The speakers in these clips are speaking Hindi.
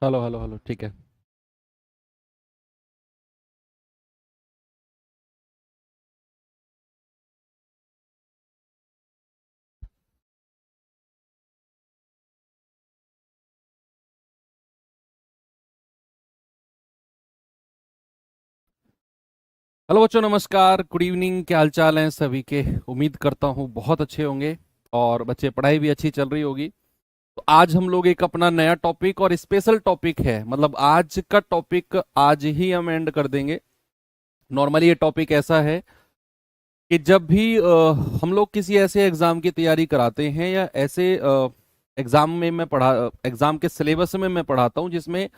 हेलो हेलो हेलो, ठीक है। हेलो बच्चों, नमस्कार, गुड इवनिंग। क्या हाल चाल हैं सभी के? उम्मीद करता हूँ बहुत अच्छे होंगे और बच्चे पढ़ाई भी अच्छी चल रही होगी। तो आज हम लोग एक अपना नया टॉपिक और स्पेशल टॉपिक है, मतलब आज का टॉपिक आज ही हम एंड कर देंगे। नॉर्मली ये टॉपिक ऐसा है कि जब भी हम लोग किसी ऐसे एग्जाम की तैयारी कराते हैं या ऐसे एग्जाम में मैं पढ़ा एग्जाम के सिलेबस में मैं पढ़ाता हूँ जिसमें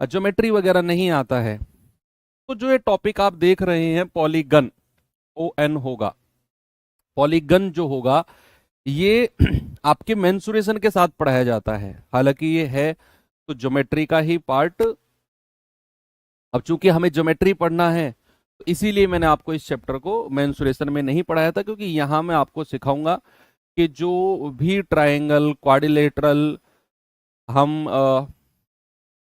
ज्योमेट्री वगैरह नहीं आता है। तो जो ये टॉपिक आप देख रहे हैं, पॉलीगन, ओ एन होगा। पॉलीगन जो होगा ये आपके मेंसुरेशन के साथ पढ़ाया जाता है। हालांकि ये है तो ज्योमेट्री का ही पार्ट। अब चूंकि हमें ज्योमेट्री पढ़ना है तो इसीलिए मैंने आपको इस चैप्टर को मेंसुरेशन में नहीं पढ़ाया था, क्योंकि यहां मैं आपको सिखाऊंगा कि जो भी ट्रायंगल, क्वाड्रिलेटरल, हम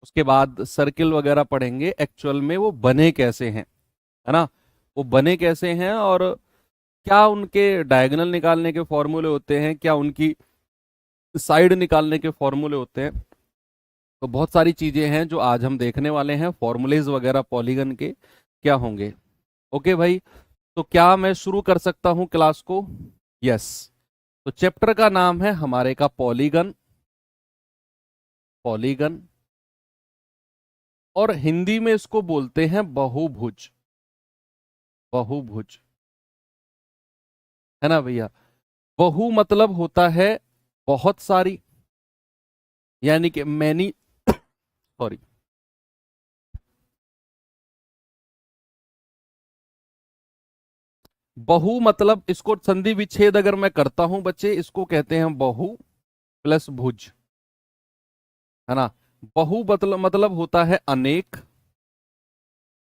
उसके बाद सर्किल वगैरह पढ़ेंगे, एक्चुअल में वो बने कैसे हैं, है ना। वो बने कैसे हैं और क्या उनके डायगोनल निकालने के फॉर्मूले होते हैं, क्या उनकी साइड निकालने के फॉर्मूले होते हैं। तो बहुत सारी चीजें हैं जो आज हम देखने वाले हैं। फॉर्मूलेज वगैरह पॉलीगन के क्या होंगे। ओके भाई, तो क्या मैं शुरू कर सकता हूं क्लास को? यस। तो चैप्टर का नाम है हमारे का पॉलीगन। पॉलीगन, और हिंदी में इसको बोलते हैं बहुभुज। बहुभुज, है ना भैया। बहु मतलब होता है बहुत सारी, यानी कि मैनी, सॉरी। बहु मतलब इसको संधि विच्छेद अगर मैं करता हूं बच्चे, इसको कहते हैं बहु प्लस भुज, है ना। बहु मतलब होता है अनेक।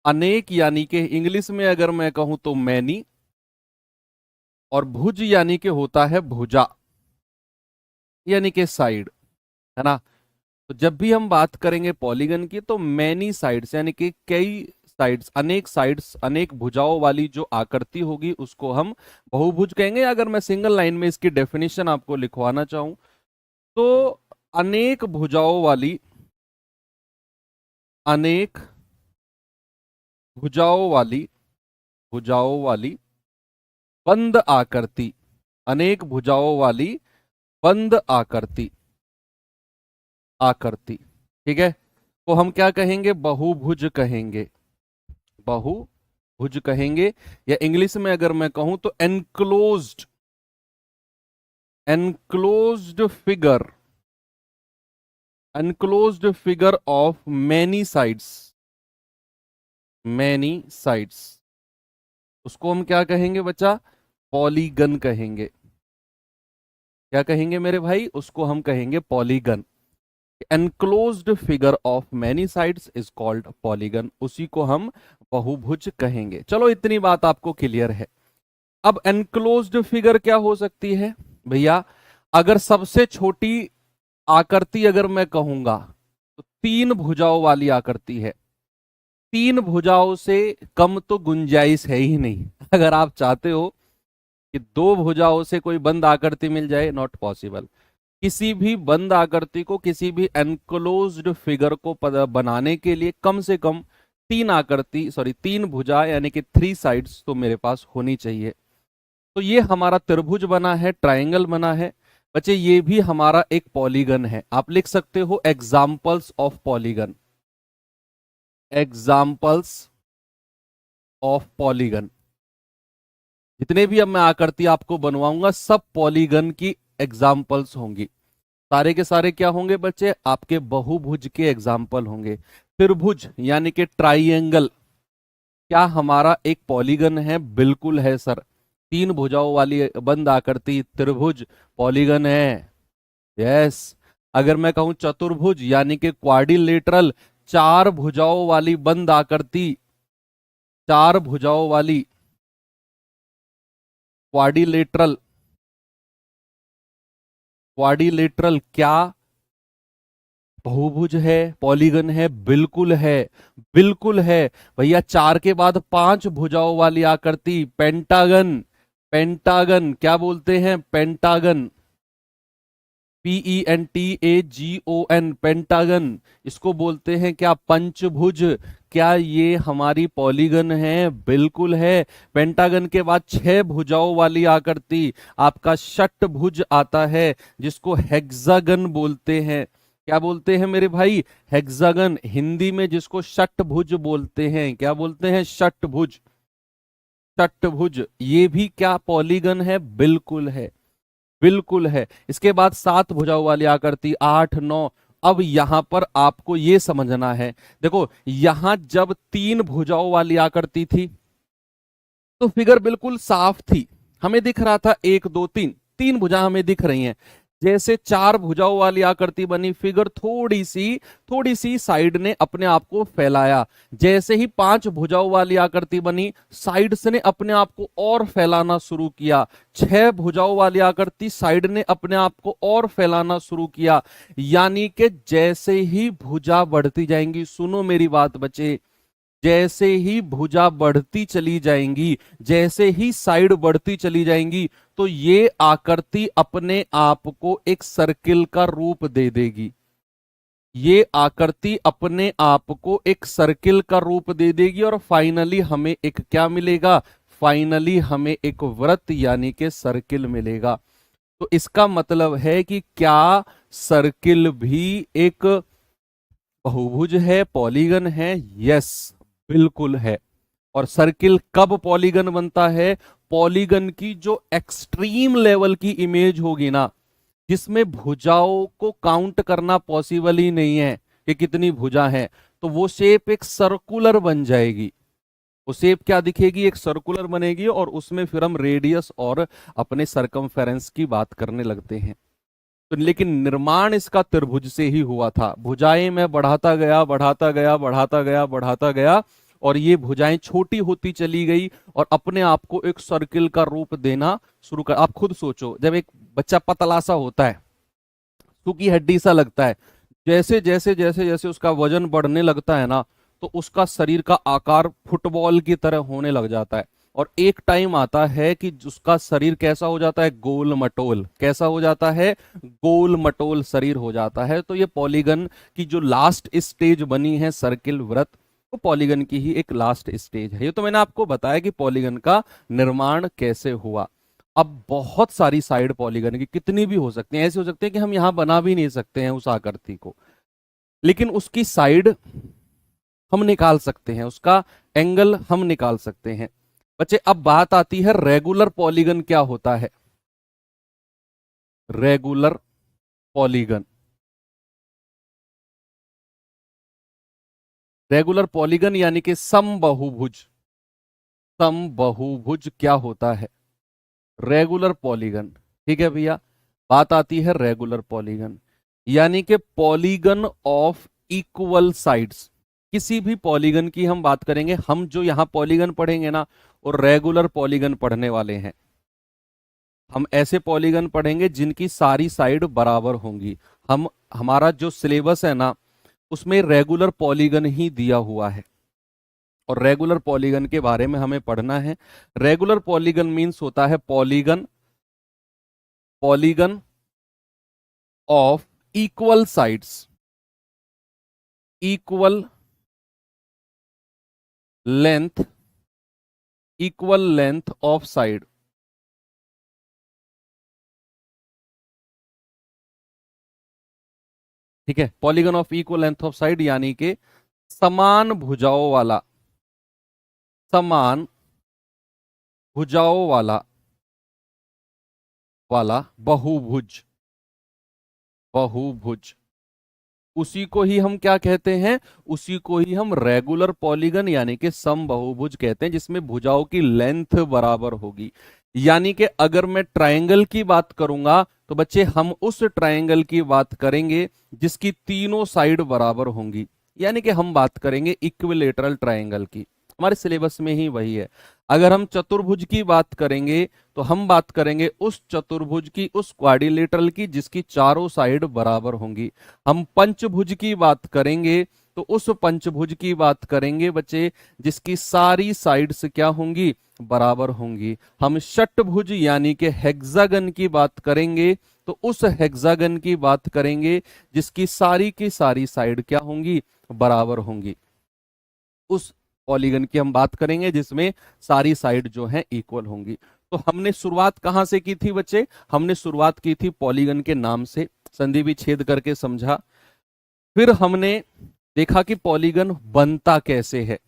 अनेक यानी कि इंग्लिश में अगर मैं कहूं तो मैनी। और भुज यानी कि होता है भुजा, यानी कि साइड, है ना। तो जब भी हम बात करेंगे पॉलीगन की तो मैनी साइड्स यानी कि कई साइड्स, अनेक साइड्स, अनेक भुजाओं वाली जो आकृति होगी उसको हम बहुभुज कहेंगे। अगर मैं सिंगल लाइन में इसकी डेफिनेशन आपको लिखवाना चाहूं तो अनेक भुजाओं वाली, अनेक भुजाओं वाली, भुजाओं वाली बंद आकृति, अनेक भुजाओं वाली बंद आकृति, आकृति, ठीक है। तो हम क्या कहेंगे? बहुभुज कहेंगे। बहुभुज कहेंगे, या इंग्लिश में अगर मैं कहूं तो enclosed, enclosed figure, enclosed figure of many sides, many sides, उसको हम क्या कहेंगे बच्चा? पॉलीगन कहेंगे। क्या कहेंगे मेरे भाई? उसको हम कहेंगे polygon. Enclosed figure of many sides is called polygon, उसी को हम बहुभुज कहेंगे। चलो इतनी बात आपको क्लियर है। अब एनक्लोज्ड फिगर क्या हो सकती है भैया? अगर सबसे छोटी आकृति अगर मैं कहूंगा तो तीन भुजाओं वाली आकृति है। तीन भुजाओं से कम तो गुंजाइश है ही नहीं। अगर आप चाहते हो कि दो भुजाओं से कोई बंद आकृति मिल जाए, नॉट पॉसिबल। किसी भी बंद आकृति को, किसी भी एनक्लोज्ड फिगर को बनाने के लिए कम से कम तीन आकृति, सॉरी तीन भुजा यानी कि थ्री साइड्स तो मेरे पास होनी चाहिए। तो ये हमारा त्रिभुज बना है, ट्रायंगल बना है बच्चे। ये भी हमारा एक पॉलीगन है। आप लिख सकते हो examples of polygon, examples of polygon. जितने भी अब मैं आकृति आपको बनवाऊंगा सब पॉलीगन की एग्जाम्पल्स होंगी। सारे के सारे क्या होंगे बच्चे? आपके बहुभुज के एग्जाम्पल होंगे। त्रिभुज यानी कि ट्राइएंगल, क्या हमारा एक पॉलीगन है? बिल्कुल है सर। तीन भुजाओं वाली बंद आकृति त्रिभुज पॉलीगन है। यस। अगर मैं कहूं चतुर्भुज यानी कि क्वाड्रिलेटरल, चार भुजाओं वाली बंद आकृति, चार भुजाओं वाली क्वाड्रिलेटरल, क्वाड्रिलेटरल क्या बहुभुज है, पॉलीगन है, बिल्कुल है, बिल्कुल है भैया। 4 के बाद 5 भुजाओं वाली आकृति पेंटागन। पेंटागन क्या बोलते हैं? Pentagon, PENTAGON, pentagon. इसको बोलते हैं क्या? पंचभुज। क्या ये हमारी पॉलीगन है? बिल्कुल है। पेंटागन के बाद 6 भुजाओं वाली आकृति आपका षटभुज आता है, जिसको हेक्सागन बोलते हैं। क्या बोलते हैं मेरे भाई? हेक्सागन। हिंदी में जिसको षटभुज बोलते हैं, क्या बोलते हैं? षटभुज। षटभुज ये भी क्या पॉलीगन है? बिल्कुल है, बिल्कुल है। इसके बाद 7 भुजाओं वाली आकृति, 8, 9। अब यहां पर आपको यह समझना है, देखो यहां जब 3 भुजाओं वाली आकृति थी तो फिगर बिल्कुल साफ थी, हमें दिख रहा था 1 2 3, 3 भुजा हमें दिख रही हैं। जैसे 4 भुजाओं वाली आकृति बनी, फिगर थोड़ी सी साइड ने अपने आप को फैलाया। जैसे ही 5 भुजाओं वाली आकृति बनी, साइड से ने अपने आप को और फैलाना शुरू किया। 6 भुजाओं वाली आकृति, साइड ने अपने आप को और फैलाना शुरू किया। यानी कि जैसे ही भुजा बढ़ती जाएंगी, सुनो मेरी बात बच्चे, जैसे ही भुजा बढ़ती चली जाएंगी, जैसे ही साइड बढ़ती चली जाएंगी, तो ये आकृति अपने आप को एक सर्किल का रूप दे देगी। ये आकृति अपने आप को एक सर्किल का रूप दे देगी और फाइनली हमें एक क्या मिलेगा? फाइनली हमें एक वृत्त यानी कि सर्किल मिलेगा। तो इसका मतलब है कि क्या सर्किल भी एक बहुभुज है, पॉलीगन है? यस, बिल्कुल है। और सर्किल कब पॉलीगन बनता है? पॉलीगन की जो एक्सट्रीम लेवल की इमेज होगी ना, जिसमें भुजाओं को काउंट करना पॉसिबल ही नहीं है कि कितनी भुजा है, तो वो शेप एक सर्कुलर बन जाएगी। वो शेप क्या दिखेगी? एक सर्कुलर बनेगी, और उसमें फिर हम रेडियस और अपने सरकमफेरेंस की बात करने लगते हैं। तो लेकिन निर्माण इसका त्रिभुज से ही हुआ था। भुजाएं मैं बढ़ाता गया, बढ़ाता गया, बढ़ाता गया, बढ़ाता गया, और ये भुजाएं छोटी होती चली गई और अपने आप को एक सर्किल का रूप देना शुरू कर। आप खुद सोचो, जब एक बच्चा पतला सा होता है, सूखी हड्डी सा लगता है, जैसे जैसे जैसे जैसे उसका वजन बढ़ने लगता है ना, तो उसका शरीर का आकार फुटबॉल की तरह होने लग जाता है। और एक टाइम आता है कि उसका शरीर कैसा हो जाता है? गोल मटोल। कैसा हो जाता है? गोल मटोल शरीर हो जाता है। तो ये पॉलीगन की जो लास्ट स्टेज बनी है, सर्किल, वृत्त, तो पॉलीगन की ही एक लास्ट स्टेज है। ये तो मैंने आपको बताया कि पॉलीगन का निर्माण कैसे हुआ। अब बहुत सारी साइड पॉलीगन की कितनी भी हो सकती हैं, ऐसे हो सकते हैं कि हम यहां बना भी नहीं सकते हैं उस आकृति को, लेकिन उसकी साइड हम निकाल सकते हैं, उसका एंगल हम निकाल सकते हैं। बच्चे अब बात आती है रेगुलर पॉलीगन क्या होता है? रेगुलर पॉलीगन, रेगुलर पॉलीगन यानी कि समबाहुभुज। समबाहुभुज क्या होता है? Regular polygon. ठीक है भैया, बात आती है रेगुलर पॉलीगन, यानी कि पॉलीगन ऑफ इक्वल साइड्स। किसी भी पॉलीगन की हम बात करेंगे, हम जो यहां पॉलीगन पढ़ेंगे ना, और रेगुलर पॉलीगन पढ़ने वाले हैं। हम ऐसे पॉलीगन पढ़ेंगे जिनकी सारी साइड बराबर होंगी। हमारा जो सिलेबस है ना, उसमें रेगुलर पॉलीगन ही दिया हुआ है, और रेगुलर पॉलीगन के बारे में हमें पढ़ना है। रेगुलर पॉलीगन मीन्स होता है polygon, polygon of equal sides, equal length, equal length of side. ठीक है, polygon of equal length of side यानी कि समान भुजाओं वाला, समान भुजाओं वाला वाला बहुभुज, बहुभुज। उसी को ही हम क्या कहते हैं? उसी को ही हम रेगुलर पॉलीगन यानी कि समबाहुभुज कहते हैं, जिसमें भुजाओं की लेंथ बराबर होगी। यानी कि अगर मैं ट्रायंगल की बात करूंगा, तो बच्चे हम उस ट्रायंगल की बात करेंगे जिसकी तीनों साइड बराबर होंगी, यानी कि हम बात करेंगे इक्विलेटरल ट्रायंगल की। हमारे सिलेबस में ही वही है। अगर हम चतुर्भुज की बात करेंगे तो हम बात करेंगे उस चतुर्भुज की, उस क्वाड्रिलेटरल की जिसकी चारों साइड बराबर होंगी। हम पंचभुज की बात करेंगे तो उस पंचभुज की बात करेंगे बच्चे जिसकी सारी साइड्स क्या होंगी, बराबर होंगी। हम षटभुज यानी कि हेक्सागन की बात करेंगे तो उस हेक्सागन की बात करेंगे जिसकी सारी की सारी साइड क्या होंगी, बराबर होंगी। उस पॉलीगन की हम बात करेंगे जिसमें सारी साइड जो है इक्वल होंगी। तो हमने शुरुआत कहां से की थी बच्चे, हमने शुरुआत की थी पॉलीगन के नाम से, संधि विच्छेद करके समझा। फिर हमने देखा कि पॉलीगन बनता कैसे है,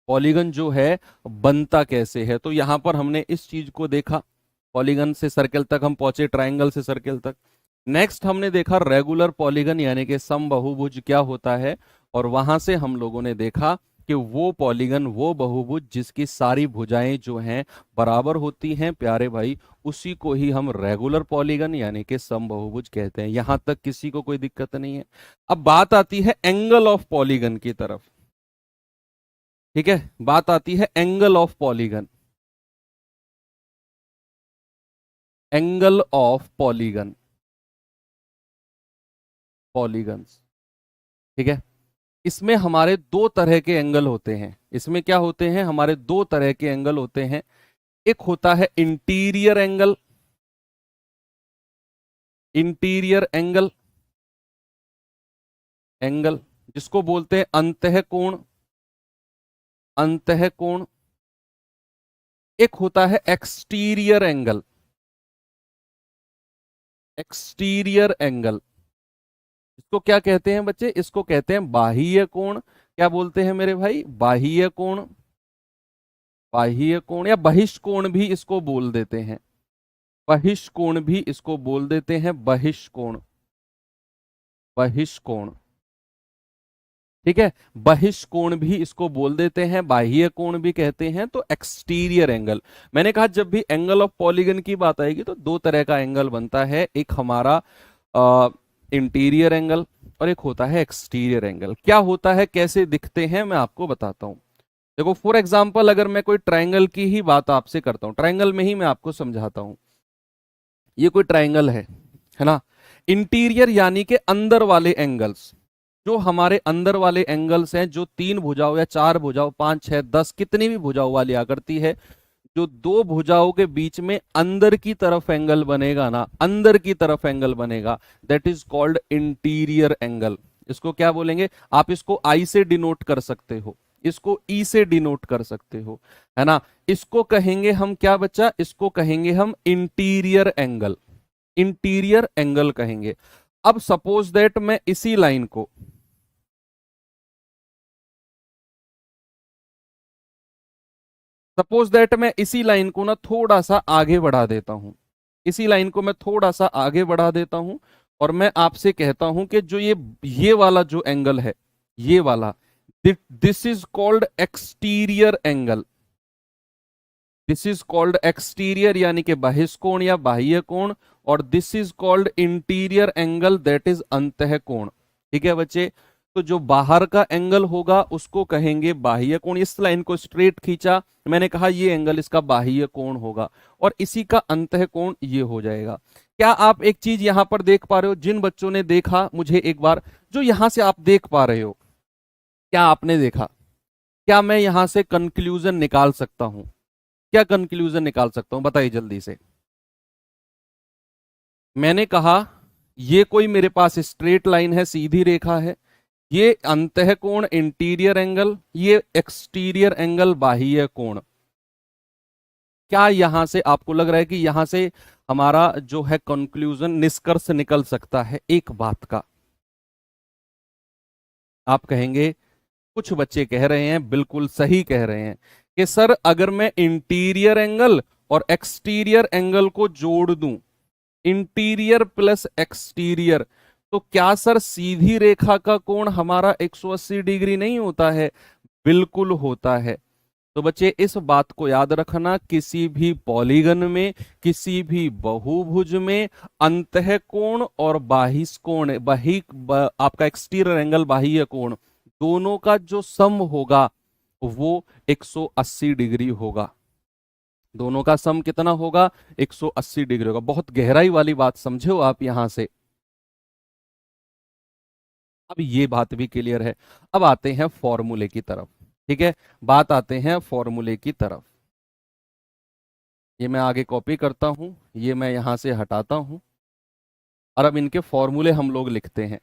पॉलीगन जो है बनता कैसे है। तो यहां पर हमने इस चीज को देखा, पॉलीगन से सर्कल तक हम पहुंचे, ट्रायंगल से सर्कल तक। नेक्स्ट हमने देखा रेगुलर पॉलीगन यानी कि समबाहुभुज क्या होता है, और वहां से हम लोगों ने देखा कि वो पॉलीगन, वो बहुभुज जिसकी सारी भुजाएं जो हैं बराबर होती हैं प्यारे भाई, उसी को ही हम रेगुलर पॉलीगन यानी कि समबाहुभुज कहते हैं। यहां तक किसी को कोई दिक्कत नहीं है। अब बात आती है एंगल ऑफ पॉलीगन की तरफ, ठीक है, बात आती है angle of polygon, angle of polygon, polygons, ठीक है। इसमें हमारे दो तरह के एंगल होते हैं, इसमें क्या होते हैं, हमारे दो तरह के एंगल होते हैं। एक होता है interior angle, interior angle, angle जिसको बोलते हैं अंतः कोण, अंतः कोण। एक होता है एक्सटीरियर एंगल, एक्सटीरियर एंगल। इसको क्या कहते हैं बच्चे, इसको कहते हैं बाह्य कोण। क्या बोलते हैं मेरे भाई, बाह्य कोण, बाह्य कोण या बहिष्कोण भी इसको बोल देते हैं, बहिष्कोण भी इसको बोल देते हैं, बहिष्कोण, बहिष्कोण, ठीक है। बहिष्कोण भी इसको बोल देते हैं, बाह्य कोण भी कहते हैं। तो एक्सटीरियर एंगल, मैंने कहा जब भी एंगल ऑफ पॉलीगन की बात आएगी तो दो तरह का एंगल बनता है, एक हमारा इंटीरियर एंगल और एक होता है एक्सटीरियर एंगल। क्या होता है, कैसे दिखते हैं, मैं आपको बताता हूं। देखो फॉर एग्जाम्पल अगर मैं कोई ट्राइंगल की ही बात आपसे करता हूं, ट्राइंगल में ही मैं आपको समझाता हूं। ये कोई ट्राइंगल है ना। इंटीरियर यानी कि अंदर वाले एंगल्स, जो हमारे अंदर वाले एंगल्स हैं, जो तीन भुजाओं या चार भुजाओं, 5 6 10 कितनी भी भुजाओं वाली आकृति है, जो दो भुजाओं के बीच में अंदर की तरफ एंगल बनेगा ना, अंदर की तरफ एंगल बनेगा, that is called interior angle. इसको क्या बोलेंगे, आप इसको आई से डिनोट कर सकते हो, इसको ई से डिनोट कर सकते हो, है ना। इसको कहेंगे हम क्या बच्चा, इसको कहेंगे हम इंटीरियर एंगल, इंटीरियर एंगल कहेंगे। अब सपोज दैट मैं इसी लाइन को, सपोज दैट मैं इसी लाइन को ना थोड़ा सा आगे बढ़ा देता हूं, इसी लाइन को मैं थोड़ा सा आगे बढ़ा देता हूं, और मैं आपसे कहता हूं कि जो ये वाला जो एंगल है, ये वाला, this is called exterior angle, this is called exterior यानी कि बहिष्कोण या बाह्य कोण, और this is called interior angle that is अंतः कोण। ठीक है बच्चे, तो जो बाहर का एंगल होगा उसको कहेंगे बाह्य कोण। इस लाइन को स्ट्रेट खींचा, मैंने कहा ये एंगल इसका बाह्य कोण होगा, और इसी का अंतः कोण ये हो जाएगा। क्या आप एक चीज यहां पर देख पा रहे हो, जिन बच्चों ने देखा मुझे एक बार, जो यहां से आप देख पा रहे हो, क्या आपने देखा, क्या मैं यहां से कंक्लूजन निकाल सकता हूं, क्या कंक्लूजन निकाल सकता हूं, बताइए जल्दी से। मैंने कहा ये कोई मेरे पास स्ट्रेट लाइन है, सीधी रेखा है, ये अंतः कोण इंटीरियर एंगल, ये एक्सटीरियर एंगल बाह्य कोण। क्या यहां से आपको लग रहा है कि यहां से हमारा जो है कंक्लूजन, निष्कर्ष निकल सकता है एक बात का? आप कहेंगे, कुछ बच्चे कह रहे हैं, बिल्कुल सही कह रहे हैं कि सर अगर मैं इंटीरियर एंगल और एक्सटीरियर एंगल को जोड़ दूं, इंटीरियर प्लस एक्सटीरियर, तो क्या सर सीधी रेखा का कोण हमारा 180 डिग्री नहीं होता है? बिल्कुल होता है। तो बच्चे इस बात को याद रखना, किसी भी पॉलीगन में, किसी भी बहुभुज में अंतः कोण और बाह्य कोण, आपका एक्सटीरियर एंगल बाह्य कोण, दोनों का जो सम होगा वो 180 डिग्री होगा। दोनों का सम कितना होगा? 180 डिग्री होगा। बहुत गहराई वाली बात समझे हो आप यहां से। अब ये बात भी क्लियर है। अब आते हैं फॉर्मूले की तरफ। ठीक है, बात आते हैं फॉर्मूले की तरफ। ये मैं आगे कॉपी करता हूं, ये मैं यहां से हटाता हूं, और अब इनके फॉर्मूले हम लोग लिखते हैं।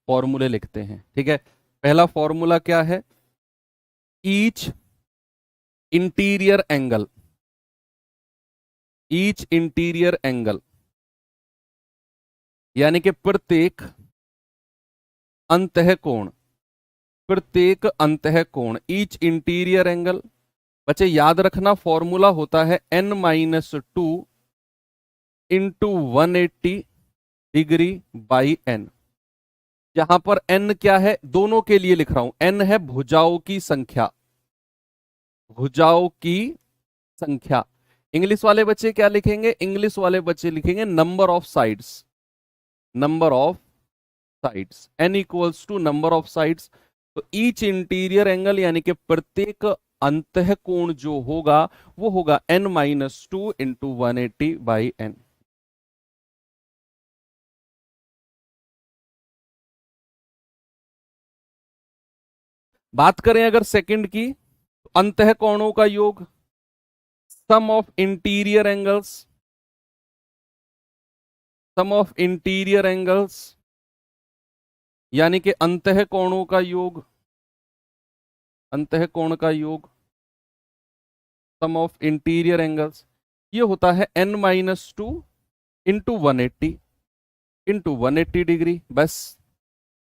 फॉर्मूले लिखते हैं, ठीक है। पहला फॉर्मूला क्या है? Each interior angle, each interior angle यानी कि प्रत्येक अंतः कोण, प्रत्येक अंतः कोण, ईच इंटीरियर एंगल। बच्चे याद रखना फॉर्मूला होता है n-2 into 180 degree by n। यहां पर n क्या है? दोनों के लिए लिख रहा हूं, n है भुजाओं की संख्या, भुजाओं की संख्या। इंग्लिश वाले बच्चे क्या लिखेंगे? इंग्लिश वाले बच्चे लिखेंगे number of sides, number of sides, n equals to number of sides. तो ईच इंटीरियर एंगल यानी कि प्रत्येक अंतः कोण जो होगा वो होगा n-2 इंटू 180 बाई n। बात करें अगर सेकंड की, तो अंतः कोणों का योग, sum of interior angles, sum of interior angles यानी कि अंतः कोणों का योग, अंतः कोण का योग, सम ऑफ इंटीरियर एंगल्स, ये होता है n-2 इंटू 180 इंटू 180 डिग्री। बस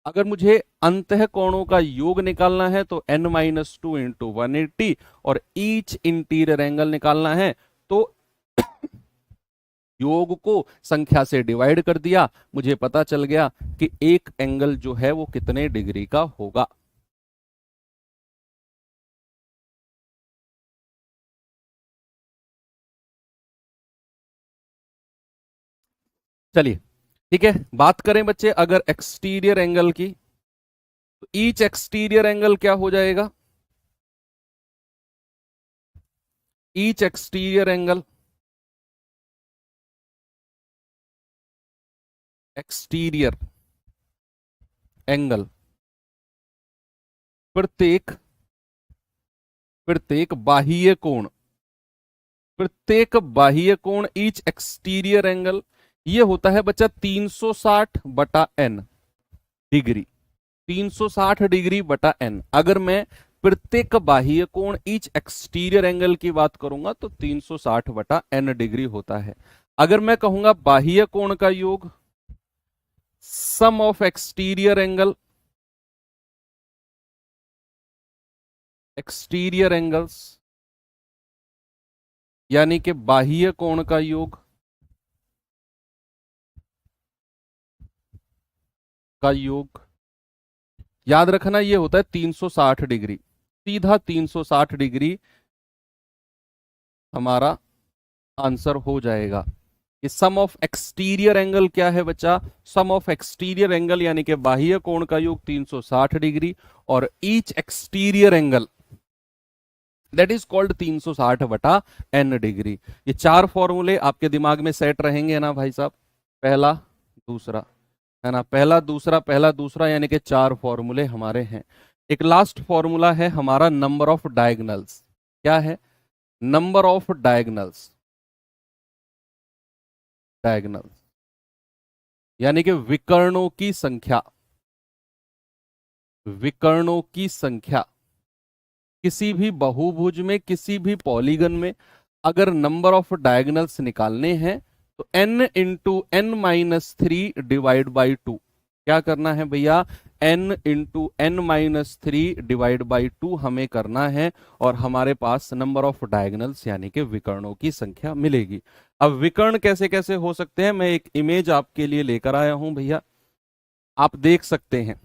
अगर मुझे अंतः कोणों का योग निकालना है तो n-2 इंटू 180, और ईच इंटीरियर एंगल निकालना है तो योग को संख्या से डिवाइड कर दिया, मुझे पता चल गया कि एक एंगल जो है वो कितने डिग्री का होगा। चलिए ठीक है, बात करें बच्चे अगर एक्सटीरियर एंगल की, तो ईच एक्सटीरियर एंगल क्या हो जाएगा? Each exterior angle, exterior angle प्रत्येक, प्रत्येक बाह्य कोण, प्रत्येक बाह्य कोण, ईच एक्सटीरियर एंगल, ये होता है बच्चा 360 बटा n डिग्री, 360 डिग्री बटा n। अगर मैं प्रत्येक बाह्य कोण ईच एक्सटीरियर एंगल की बात करूंगा तो 360 बटा n डिग्री होता है। अगर मैं कहूंगा बाह्य कोण का योग, sum of exterior angle, exterior angles यानी कि बाह्य कोण का योग, का योग, याद रखना ये होता है 360 डिग्री, सीधा 360 डिग्री हमारा आंसर हो जाएगा। कि सम ऑफ एक्सटीरियर एंगल क्या है बच्चा? सम ऑफ एक्सटीरियर एंगल यानी कि बाह्य कोण का योग 360 डिग्री, और each exterior angle that is called 360 बटा n डिग्री। ये चार फॉर्मूले आपके दिमाग में सेट रहेंगे ना भाई साहब? पहला दूसरा है ना, पहला दूसरा, पहला दूसरा, यानी कि चार फॉर्मूले हमारे हैं। एक लास्ट फॉर्मूला है हमारा नंबर ऑफ डायगनल्स। क्या है? नंबर ऑफ डायगनल्स, डायगनल्स यानी कि विकर्णों की संख्या, विकर्णों की संख्या। किसी भी बहुभुज में, किसी भी पॉलीगन में अगर नंबर ऑफ डायगनल्स निकालने हैं तो n into n-3 divide by 2। क्या करना है भैया? n into n-3 divide by 2 हमें करना है, और हमारे पास नंबर ऑफ डायगनल्स यानी कि विकर्णों की संख्या मिलेगी। अब विकर्ण कैसे कैसे हो सकते हैं, मैं एक इमेज आपके लिए लेकर आया हूं भैया, आप देख सकते हैं।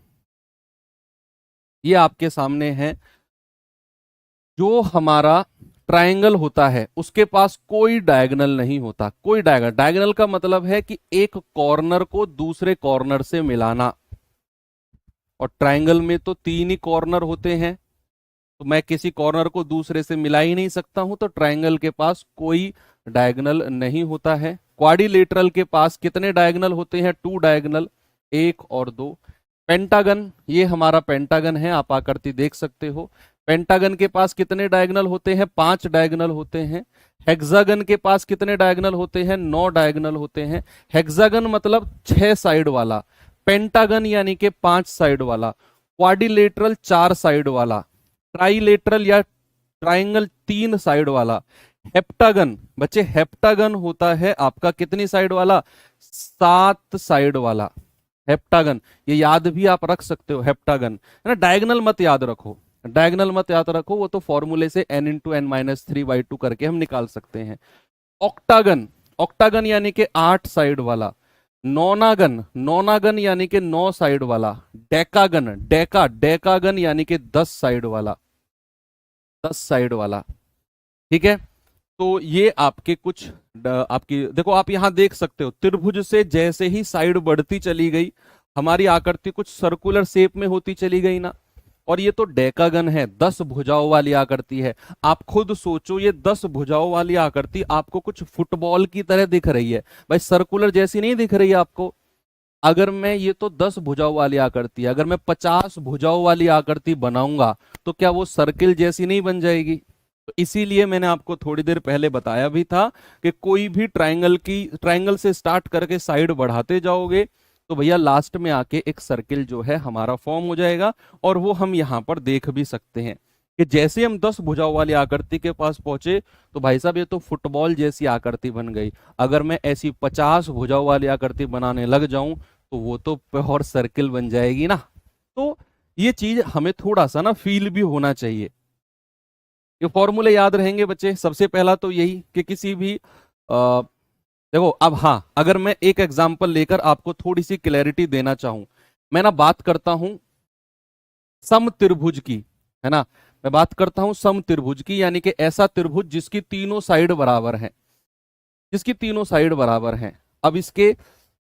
ये आपके सामने है, जो हमारा ट्रायंगल होता है उसके पास कोई डायगोनल नहीं होता, कोई डायगोनल। डायगोनल का मतलब है कि एक कॉर्नर को दूसरे कॉर्नर से मिलाना। और ट्राइंगल में तो 3 ही कॉर्नर होते हैं, तो मैं किसी कॉर्नर को दूसरे से मिला ही नहीं सकता हूं, तो ट्राइंगल के पास कोई डायगोनल नहीं होता है। क्वाड्रिलेटरल के पास कितने डायगोनल होते हैं? 2 डायगोनल, 1 और 2। पेंटागन, ये हमारा पेंटागन है, आप आकृति देख सकते हो। पेंटागन के पास कितने डायगोनल होते हैं? 5 डायगोनल होते हैं। हेक्सागन के पास कितने डायगोनल होते हैं? 9 डायगोनल होते हैं। हेक्सागन मतलब 6 साइड वाला, पेंटागन यानी कि 5 साइड वाला, क्वाड्रिलेटरल 4 साइड वाला, ट्राइलेटरल या ट्राइंगल 3 साइड वाला। हेप्टागन, बच्चे हेप्टागन होता है आपका कितनी साइड वाला? 7 साइड वाला हेप्टागन। ये याद भी आप रख सकते हो, हेप्टागन है ना। डायगोनल मत याद रखो, डायगोनल मत याद रखो, वो तो फॉर्मूले से n इंटू एन माइनस 3/2 करके हम निकाल सकते हैं। ऑक्टागन, ऑक्टागन यानी कि 8 साइड वाला। नोनागन, नोनागन यानी कि 9 साइड वाला। डेकागन, डेकागन यानी कि 10 साइड वाला, 10 साइड वाला। ठीक है, तो ये आपके कुछ आपकी देखो, आप यहां देख सकते हो त्रिभुज से जैसे ही साइड बढ़ती चली गई, हमारी आकृति कुछ सर्कुलर शेप में होती चली गई ना। और ये तो डेकागन है, 10 भुजाओं वाली आकृति है। आप खुद सोचो, ये 10 भुजाओं वाली आकृति आपको कुछ फुटबॉल की तरह दिख रही है भाई, सर्कुलर जैसी नहीं दिख रही है आपको। अगर मैं, ये तो 10 भुजाओं वाली आकृति है, अगर मैं 50 भुजाओं वाली आकृति बनाऊंगा तो क्या वो सर्किल जैसी नहीं बन जाएगी? तो इसीलिए मैंने आपको थोड़ी देर पहले बताया भी था कि कोई भी ट्राइंगल से स्टार्ट करके साइड बढ़ाते जाओगे तो भैया लास्ट में आके एक सर्किल जो है हमारा फॉर्म हो जाएगा। और वो हम यहां पर देख भी सकते हैं कि जैसे हम 10 भुजाओं वाली आकृति के पास पहुंचे तो भाई साहब ये तो फुटबॉल जैसी आकृति बन गई। अगर मैं ऐसी 50 भुजाओं वाली आकृति बनाने लग जाऊं तो वो तो प्योर सर्किल बन जाएगी ना। तो ये चीज हमें थोड़ा सा ना फील भी होना चाहिए। ये फॉर्मूले याद रहेंगे बच्चे। सबसे पहला तो यही कि किसी भी देखो, अब हाँ, अगर मैं एक एग्जांपल लेकर आपको थोड़ी सी क्लैरिटी देना चाहूं, मैं ना बात करता हूं समत्रिभुज की, है ना। मैं बात करता हूं समत्रिभुज की, यानी कि ऐसा त्रिभुज जिसकी तीनों साइड बराबर हैं, जिसकी तीनों साइड बराबर हैं। अब इसके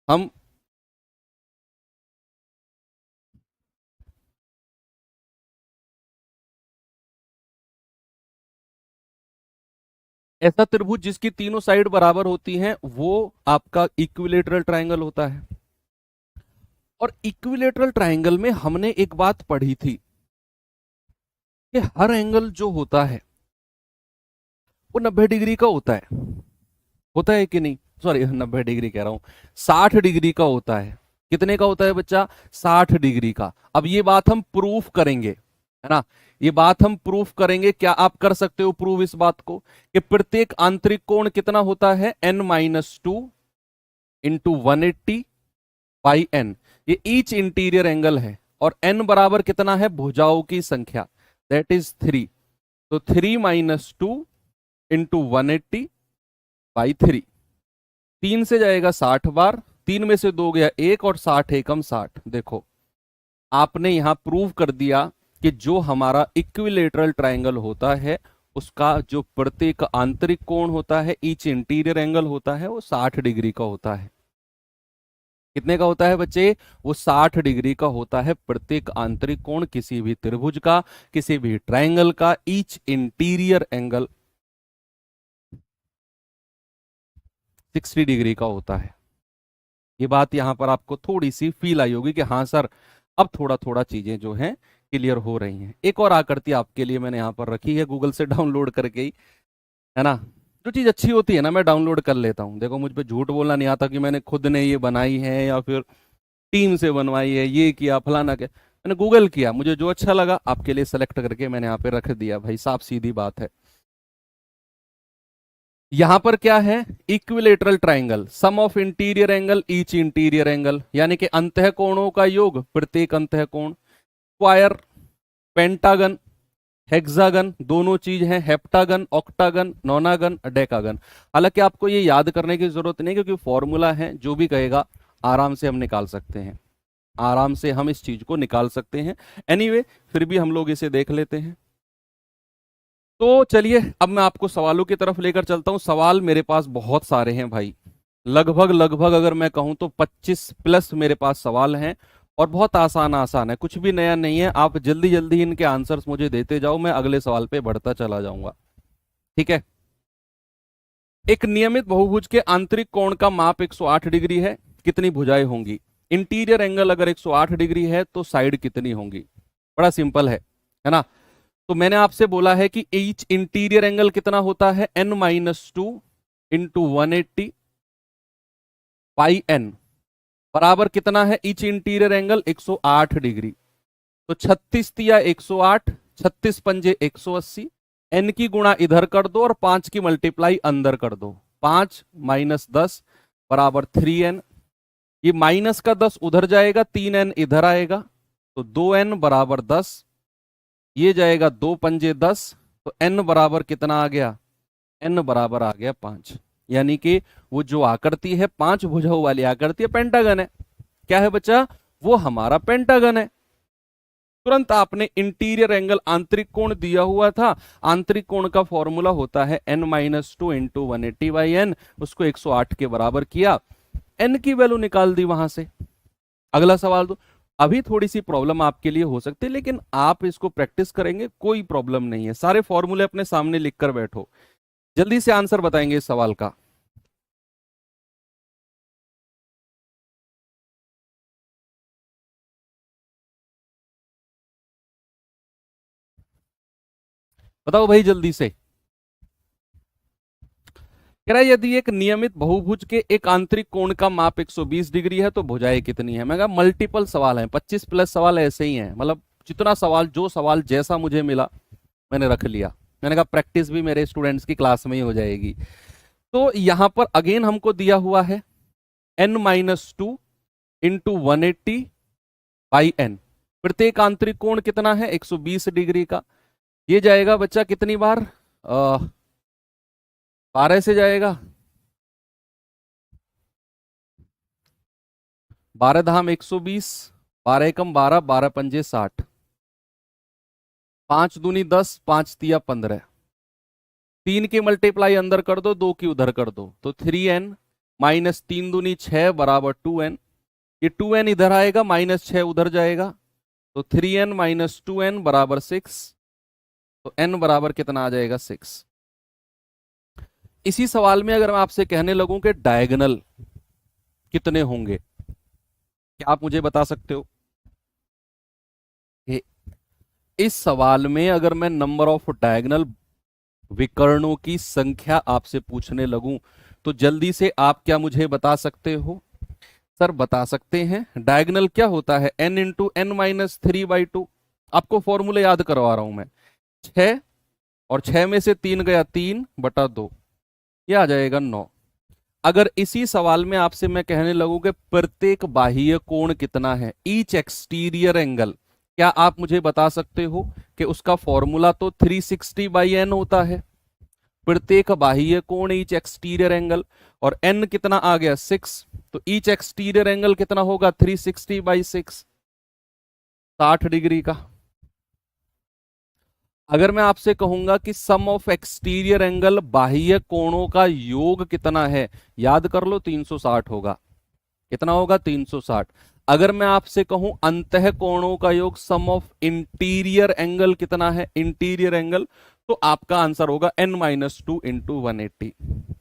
हम ऐसा त्रिभुज जिसकी तीनों साइड बराबर होती हैं वो आपका इक्विलेटरल ट्रायंगल होता है। और इक्विलेटरल ट्रायंगल में हमने एक बात पढ़ी थी कि हर एंगल जो होता है वो 90 डिग्री का होता है कि नहीं? सॉरी, 90 डिग्री कह रहा हूं, 60 डिग्री का होता है। कितने का होता है बच्चा? 60 डिग्री का। अब ये बात हम प्रूफ करेंगे, है ना। ये बात हम प्रूफ करेंगे। क्या आप कर सकते हो प्रूव इस बात को कि प्रत्येक आंतरिक कोण कितना होता है? n-2 into 180/n। ये ईच इंटीरियर एंगल है। और n बराबर कितना है? भुजाओं की संख्या, दैट इज 3। तो 3-2 इंटू 180/3, 3 से जाएगा 60 बार, 3 में से 2 गया 1 और 60 एकम 60। देखो, आपने यहां प्रूव कर दिया कि जो हमारा इक्विलेटरल ट्रायंगल होता है उसका जो प्रत्येक आंतरिक कोण होता है, ईच इंटीरियर एंगल होता है, वो 60 डिग्री का होता है। कितने का होता है बच्चे? वो 60 डिग्री का होता है प्रत्येक आंतरिक कोण किसी भी त्रिभुज का, किसी भी ट्रायंगल का। ईच इंटीरियर एंगल 60 डिग्री का होता है। ये बात यहां पर आपको थोड़ी सी फील आई होगी कि हाँ सर, अब थोड़ा थोड़ा चीजें जो हैं क्लियर हो रही हैं। एक और आकृति आपके लिए मैंने यहाँ पर रखी है, गूगल से डाउनलोड करके ही, है ना। जो चीज अच्छी होती है ना मैं डाउनलोड कर लेता हूँ। देखो, मुझ पे झूठ बोलना नहीं आता कि मैंने खुद ने ये बनाई है या फिर टीम से बनवाई है, ये किया फलाना क्या। मैंने गूगल किया, मुझे जो अच्छा लगा आपके लिए सेलेक्ट करके मैंने यहाँ पे रख दिया भाई साहब, सीधी बात है। यहां पर क्या है? Equilateral triangle, sum of interior angle each interior angle, यानी कि अंतः कोणों का योग प्रत्येक अंतः कोण। स्क्वायर, पेंटागन, हेक्सागन, दोनों चीज हैं। Heptagon, octagon, नोनागन, decagon. हालांकि आपको ये याद करने की जरूरत नहीं, क्योंकि फॉर्मूला है, जो भी कहेगा आराम से हम निकाल सकते हैं, आराम से हम इस चीज को निकाल सकते हैं। एनीवे, फिर भी हम लोग इसे देख लेते हैं। तो चलिए, अब मैं आपको सवालों की तरफ लेकर चलता हूं। सवाल मेरे पास बहुत सारे हैं भाई, लगभग लगभग अगर मैं कहूं तो 25 प्लस मेरे पास सवाल हैं। और बहुत आसान आसान है, कुछ भी नया नहीं है। आप जल्दी जल्दी इनके आंसर्स मुझे देते जाओ, मैं अगले सवाल पे बढ़ता चला जाऊंगा। ठीक है। एक नियमित बहुभुज के आंतरिक कोण का माप 108 डिग्री है, कितनी भुजाएं होंगी? इंटीरियर एंगल अगर 108 डिग्री है तो साइड कितनी होंगी? बड़ा सिंपल है ना। तो मैंने आपसे बोला है कि ईच इंटीरियर एंगल कितना होता है, n-2 इंटू 180 पाई n बराबर कितना है ईच इंटीरियर एंगल, 108 डिग्री। तो 36 तिया 108, 36 पंजे 180, n की गुणा इधर कर दो और 5 की मल्टीप्लाई अंदर कर दो। 5 माइनस 10 बराबर 3n। ये माइनस का 10 उधर जाएगा, 3n इधर आएगा, तो 2n बराबर 10। ये जाएगा 2 पंजे 10, तो n बराबर कितना आ गया, n बराबर आ गया 5। यानी कि वो जो आकृति है 5 भुजाओं वाली आकृति है, पेंटागन है। क्या है बच्चा, वो हमारा पेंटागन है। तुरंत आपने इंटीरियर एंगल आंतरिक कोण दिया हुआ था, आंतरिक कोण का फॉर्मूला होता है n-2 इंटू 180 बाई n, उसको 108 के बराबर किया, n की वैल्यू निकाल दी वहां से। अगला सवाल दो। अभी थोड़ी सी प्रॉब्लम आपके लिए हो सकती है, लेकिन आप इसको प्रैक्टिस करेंगे कोई प्रॉब्लम नहीं है। सारे फॉर्मूले अपने सामने लिखकर बैठो, जल्दी से आंसर बताएंगे इस सवाल का। बताओ भाई जल्दी से। कह रहा है यदि एक नियमित बहुभुज के एक आंतरिक कोण का माप 120 डिग्री है तो भुजाएं कितनी है? मैं कहा मल्टीपल सवाल हैं, 25 प्लस सवाल ऐसे ही हैं, मतलब जितना सवाल, जो सवाल जैसा मुझे मिला मैंने रख लिया। मैंने कहा प्रैक्टिस भी मेरे स्टूडेंट्स की क्लास में ही हो जाएगी। तो यहां पर अगेन हमको दिया हुआ है n-2 इंटू 180 बाई n। प्रत्येक आंतरिक कोण कितना है, 120 डिग्री का। ये जाएगा बच्चा कितनी बार, 12 से जाएगा, 12 धाम 120, 12 एकम 12, 12 पंजे 60, 5 दूनी 10, 5 तिया 15, 3 की मल्टीप्लाई अंदर कर दो, 2 की उधर कर दो, तो 3n माइनस 3 दूनी 6 बराबर 2n। ये 2n इधर आएगा, माइनस 6 उधर जाएगा, तो 3n माइनस 2n बराबर 6। तो n बराबर कितना आ जाएगा, 6। इसी सवाल में अगर मैं आपसे कहने लगूं कि डायगोनल कितने होंगे, क्या आप मुझे बता सकते हो? इस सवाल में अगर मैं नंबर ऑफ डायगोनल विकर्णों की संख्या आपसे पूछने लगूं तो जल्दी से आप क्या मुझे बता सकते हो? सर बता सकते हैं, डायगोनल क्या होता है, n इंटू एन माइनस 3/2। आपको फॉर्मूले याद करवा रहा हूं मैं, 6 और 6 में से 3 गया, 3/2, यह आ जाएगा 9। अगर इसी सवाल में आपसे मैं कहने लगूं कि प्रत्येक बाह्य कोण कितना है, ईच एक्सटीरियर एंगल, क्या आप मुझे बता सकते हो कि उसका फॉर्मूला तो 360 बाई एन होता है, प्रत्येक बाह्य कोण ईच एक्सटीरियर एंगल, और एन कितना आ गया, 6। तो ईच एक्सटीरियर एंगल कितना होगा, 360 बाई 6, 60 डिग्री का। अगर मैं आपसे कहूंगा कि सम ऑफ एक्सटीरियर एंगल, बाह्य कोणों का योग कितना है, याद कर लो, 360 होगा। कितना होगा, 360। अगर मैं आपसे कहूं अंतः कोणों का योग, सम ऑफ इंटीरियर एंगल कितना है, इंटीरियर एंगल, तो आपका आंसर होगा n-2 इंटू 180।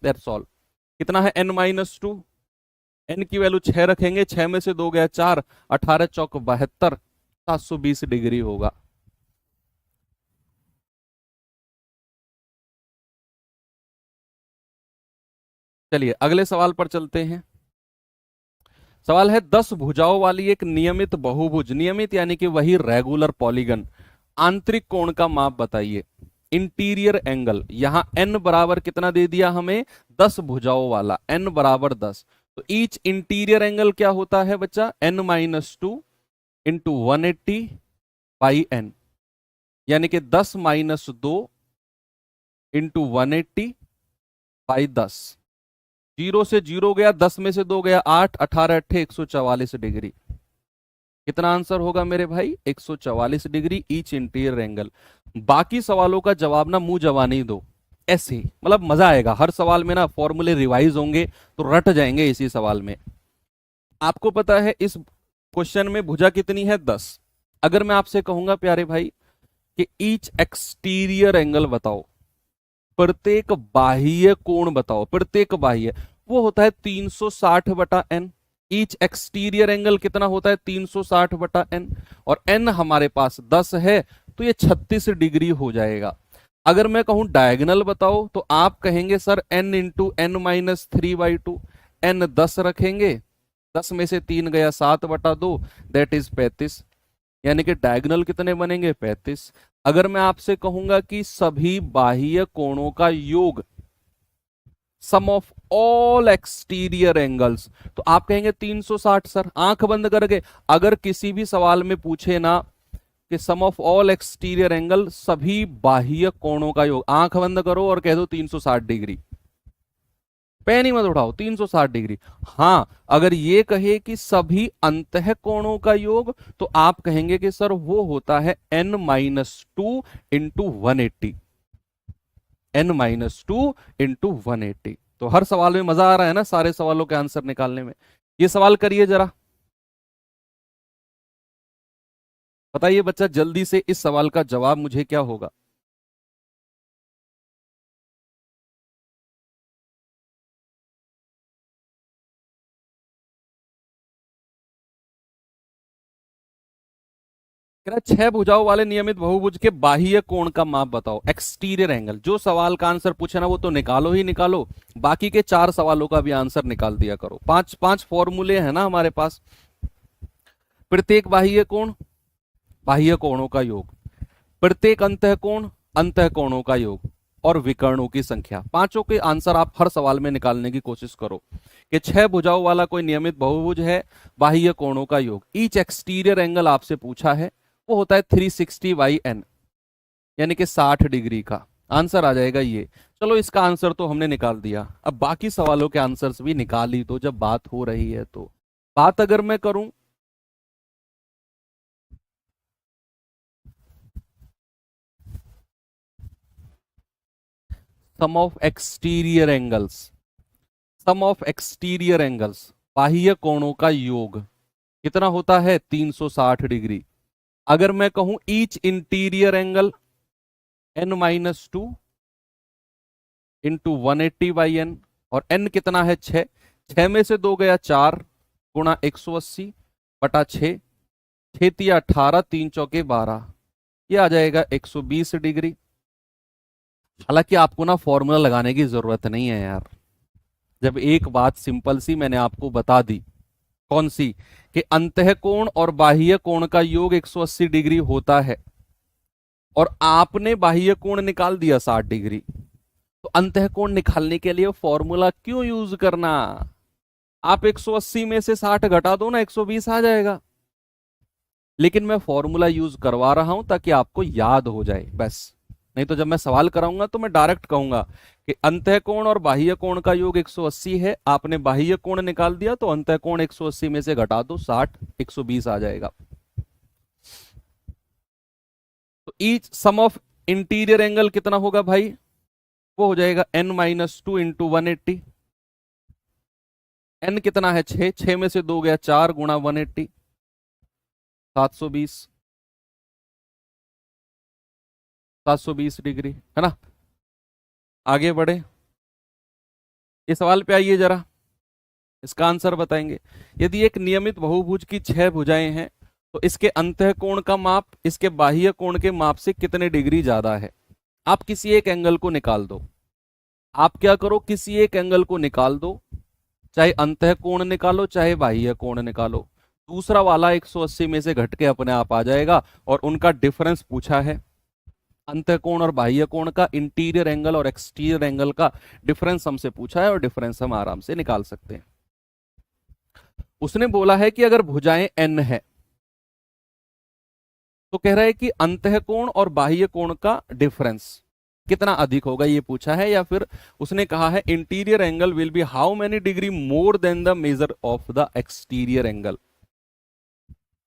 That's all. कितना है, n-2, n की वैल्यू 6 रखेंगे, 6 में से 2 गया 4, 18 चौक 72, 720 डिग्री होगा। चलिए अगले सवाल पर चलते हैं। सवाल है 10 भुजाओं वाली एक नियमित बहुभुज, नियमित यानी कि वही रेगुलर पॉलीगन, आंतरिक कोण का माप बताइए। इंटीरियर एंगल, यहां n बराबर कितना दे दिया हमें, 10 भुजाओं वाला, n बराबर 10। तो ईच इंटीरियर एंगल क्या होता है बच्चा, n-2 इंटू 180 बाई n, यानी कि 10 माइनस 2 इंटू 180 बाई 10। 0 से 0 गया, 10 में से 2 गया 8, 18 अट्ठे 144 डिग्री। कितना आंसर होगा मेरे भाई, 144 डिग्री ईच इंटीरियर एंगल। बाकी सवालों का जवाब ना मुंह जवानी दो, ऐसे ही, मतलब मजा आएगा। हर सवाल में ना फॉर्मूले रिवाइज होंगे तो रट जाएंगे इसी सवाल में। आपको पता है इस क्वेश्चन में भुजा कितनी है 10। अगर मैं आपसे कहूंगा प्यारे भाई कि ईच एक्सटीरियर एंगल बताओ, प्रत्येक बाह्य कोण बताओ, प्रत्येक बाह्य, वो होता है 360/n। ईच एक्सटीरियर एंगल कितना होता है 360/n, और n हमारे पास 10 है तो ये 36 डिग्री हो जाएगा। अगर मैं कहूं डायगोनल बताओ तो आप कहेंगे sir n into n minus 3/2, n 10 रखेंगे, 10 में से 3 गया 7/2, दैट इज 35, यानी कि डायगोनल कितने बनेंगे 35। अगर मैं आपसे कहूंगा कि सभी बाह्य कोणों का योग, sum of all exterior angles, तो आप कहेंगे 360 सर, आंख बंद करके। अगर किसी भी सवाल में पूछे ना कि सम ऑफ ऑल एक्सटीरियर एंगल, सभी बाह्य कोणों का योग, आंख बंद करो और कह दो 360 डिग्री, पेन ही मत उठाओ, 360 डिग्री। हां, अगर ये कहे कि सभी अंतः कोणों का योग, तो आप कहेंगे कि सर वो होता है n-2 इंटू 180, n-2 इंटू 180। तो हर सवाल में मजा आ रहा है ना सारे सवालों के आंसर निकालने में। ये सवाल करिए जरा, बताइए बच्चा जल्दी से, इस सवाल का जवाब मुझे क्या होगा। कह रहा है 6 भुजाओं वाले नियमित बहुभुज के बाह्य कोण का माप बताओ, एक्सटीरियर एंगल। जो सवाल का आंसर पूछे ना वो तो निकालो ही निकालो, बाकी के 4 सवालों का भी आंसर निकाल दिया करो। 5 फॉर्मूले हैं ना हमारे पास। प्रत्येक बाह्य कोण, बाह्य कोणों का योग, प्रत्येक अंतः कोण, अंतः कोणों का योग, और विकर्णों की संख्या। पांचों के आंसर आप हर सवाल में निकालने की कोशिश करो कि 6 भुजाओं वाला कोई नियमित बहुभुज है, बाह्य कोणों का योग, ईच एक्सटीरियर एंगल आपसे पूछा है, वो होता है 360/n, यानी कि 60 डिग्री का आंसर आ जाएगा ये। चलो इसका आंसर तो हमने निकाल दिया, अब बाकी सवालों के आंसर्स भी निकाल ही, तो जब बात हो रही है तो। बात अगर मैं करूं sum of exterior angles, sum of exterior angles, बाह्य कोणों का योग कितना होता है 360 डिग्री। अगर मैं कहूं each interior angle n-2 into 180/n, और n कितना है 6, 6 में से 2 गया 4, गुणा 180/6, 6×18, 3×4=12, ये आ जाएगा 120 डिग्री। हालांकि आपको ना फॉर्मूला लगाने की जरूरत नहीं है यार, जब एक बात सिंपल सी मैंने आपको बता दी, कौन सी, कि अंतः कोण और बाह्य कोण का योग 180 डिग्री होता है, और आपने बाह्य कोण निकाल दिया 60 डिग्री, तो अंतः कोण निकालने के लिए फॉर्मूला क्यों यूज करना। आप 180 में से 60 घटा दो ना, 120 आ जाएगा। लेकिन मैं फॉर्मूला यूज करवा रहा हूं ताकि आपको याद हो जाए बस, नहीं तो जब मैं सवाल कराऊंगा तो मैं डायरेक्ट कहूंगा कि अंतः कोण और बाह्य कोण का योग 180 है, आपने बाह्य कोण निकाल दिया तो अंतः कोण 180 में से घटा दो 60, 120 आ जाएगा। तो each sum of interior angle कितना होगा भाई, वो हो जाएगा n-2 इंटू 180। n कितना है 6, 6 में से 2 गया 4, गुणा 180, 720, 720 डिग्री, है ना। आगे बढ़े, इस सवाल पे आइए जरा, इसका आंसर बताएंगे। यदि एक नियमित बहुभुज की 6 भुजाएं हैं तो इसके अंतः कोण का माप इसके बाह्य कोण के माप से कितने डिग्री ज्यादा है। आप किसी एक एंगल को निकाल दो, आप क्या करो, किसी एक एंगल को निकाल दो, चाहे अंतः कोण निकालो चाहे बाह्य कोण निकालो, दूसरा वाला 180 में से घट के अपने आप आ जाएगा, और उनका डिफरेंस पूछा है। अंतः कोण और बाह्य कोण का, इंटीरियर एंगल और एक्सटीरियर एंगल का डिफरेंस हमसे पूछा है, और डिफरेंस हम आराम से निकाल सकते हैं। उसने बोला है कि अगर भुजाएं n है तो कह रहा है कि अंतः कोण और बाह्य कोण का डिफरेंस कितना अधिक होगा, ये पूछा है। या फिर उसने कहा है interior angle will be how many degree more than the measure of the exterior angle.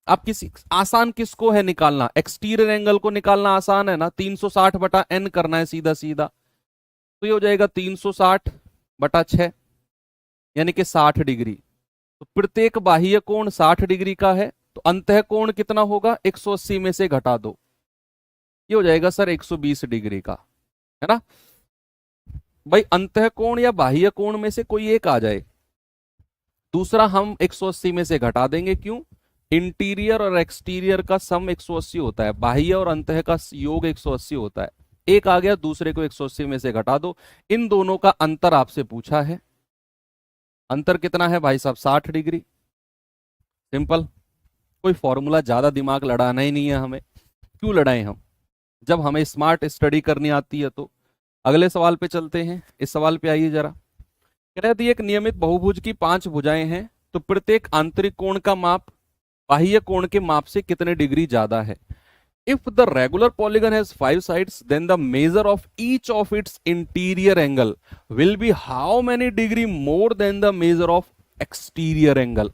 आप किसी आसान किसको है निकालना, एक्सटीरियर एंगल को निकालना आसान है ना, 360/n करना है सीधा सीधा, तो ये हो जाएगा 360/6, यानी कि 60 डिग्री। तो तो प्रत्येक बाह्य कोण 60 डिग्री का है, तो अंतः कोण कितना होगा, 180 में से घटा दो, ये हो जाएगा सर 120 डिग्री का, है ना भाई। अंतः कोण या बाह्य कोण में से कोई एक आ जाए, दूसरा हम 180 में से घटा देंगे, क्यों, इंटीरियर और एक्सटीरियर का सम 180 होता है, बाह्य और अंतः का योग 180 होता है, एक आ गया, दूसरे को 180 में से घटा दो। इन दोनों का अंतर आपसे पूछा है, अंतर कितना है भाई साहब, 60 डिग्री। सिंपल, कोई फॉर्मूला ज्यादा दिमाग लड़ाना ही नहीं है हमें, क्यों लड़ाएं हम जब हमें स्मार्ट स्टडी करनी आती है। तो अगले सवाल पे चलते हैं, इस सवाल पे आइए जरा। कह रहे थे एक नियमित बहुभुज की 5 भुजाएं हैं, तो प्रत्येक आंतरिक कोण का माप बाह्य कोण के माप से कितने डिग्री ज्यादा है। If the regular polygon has 5 sides, then the measure of each of its interior angle will be how many degree more than the measure of exterior angle?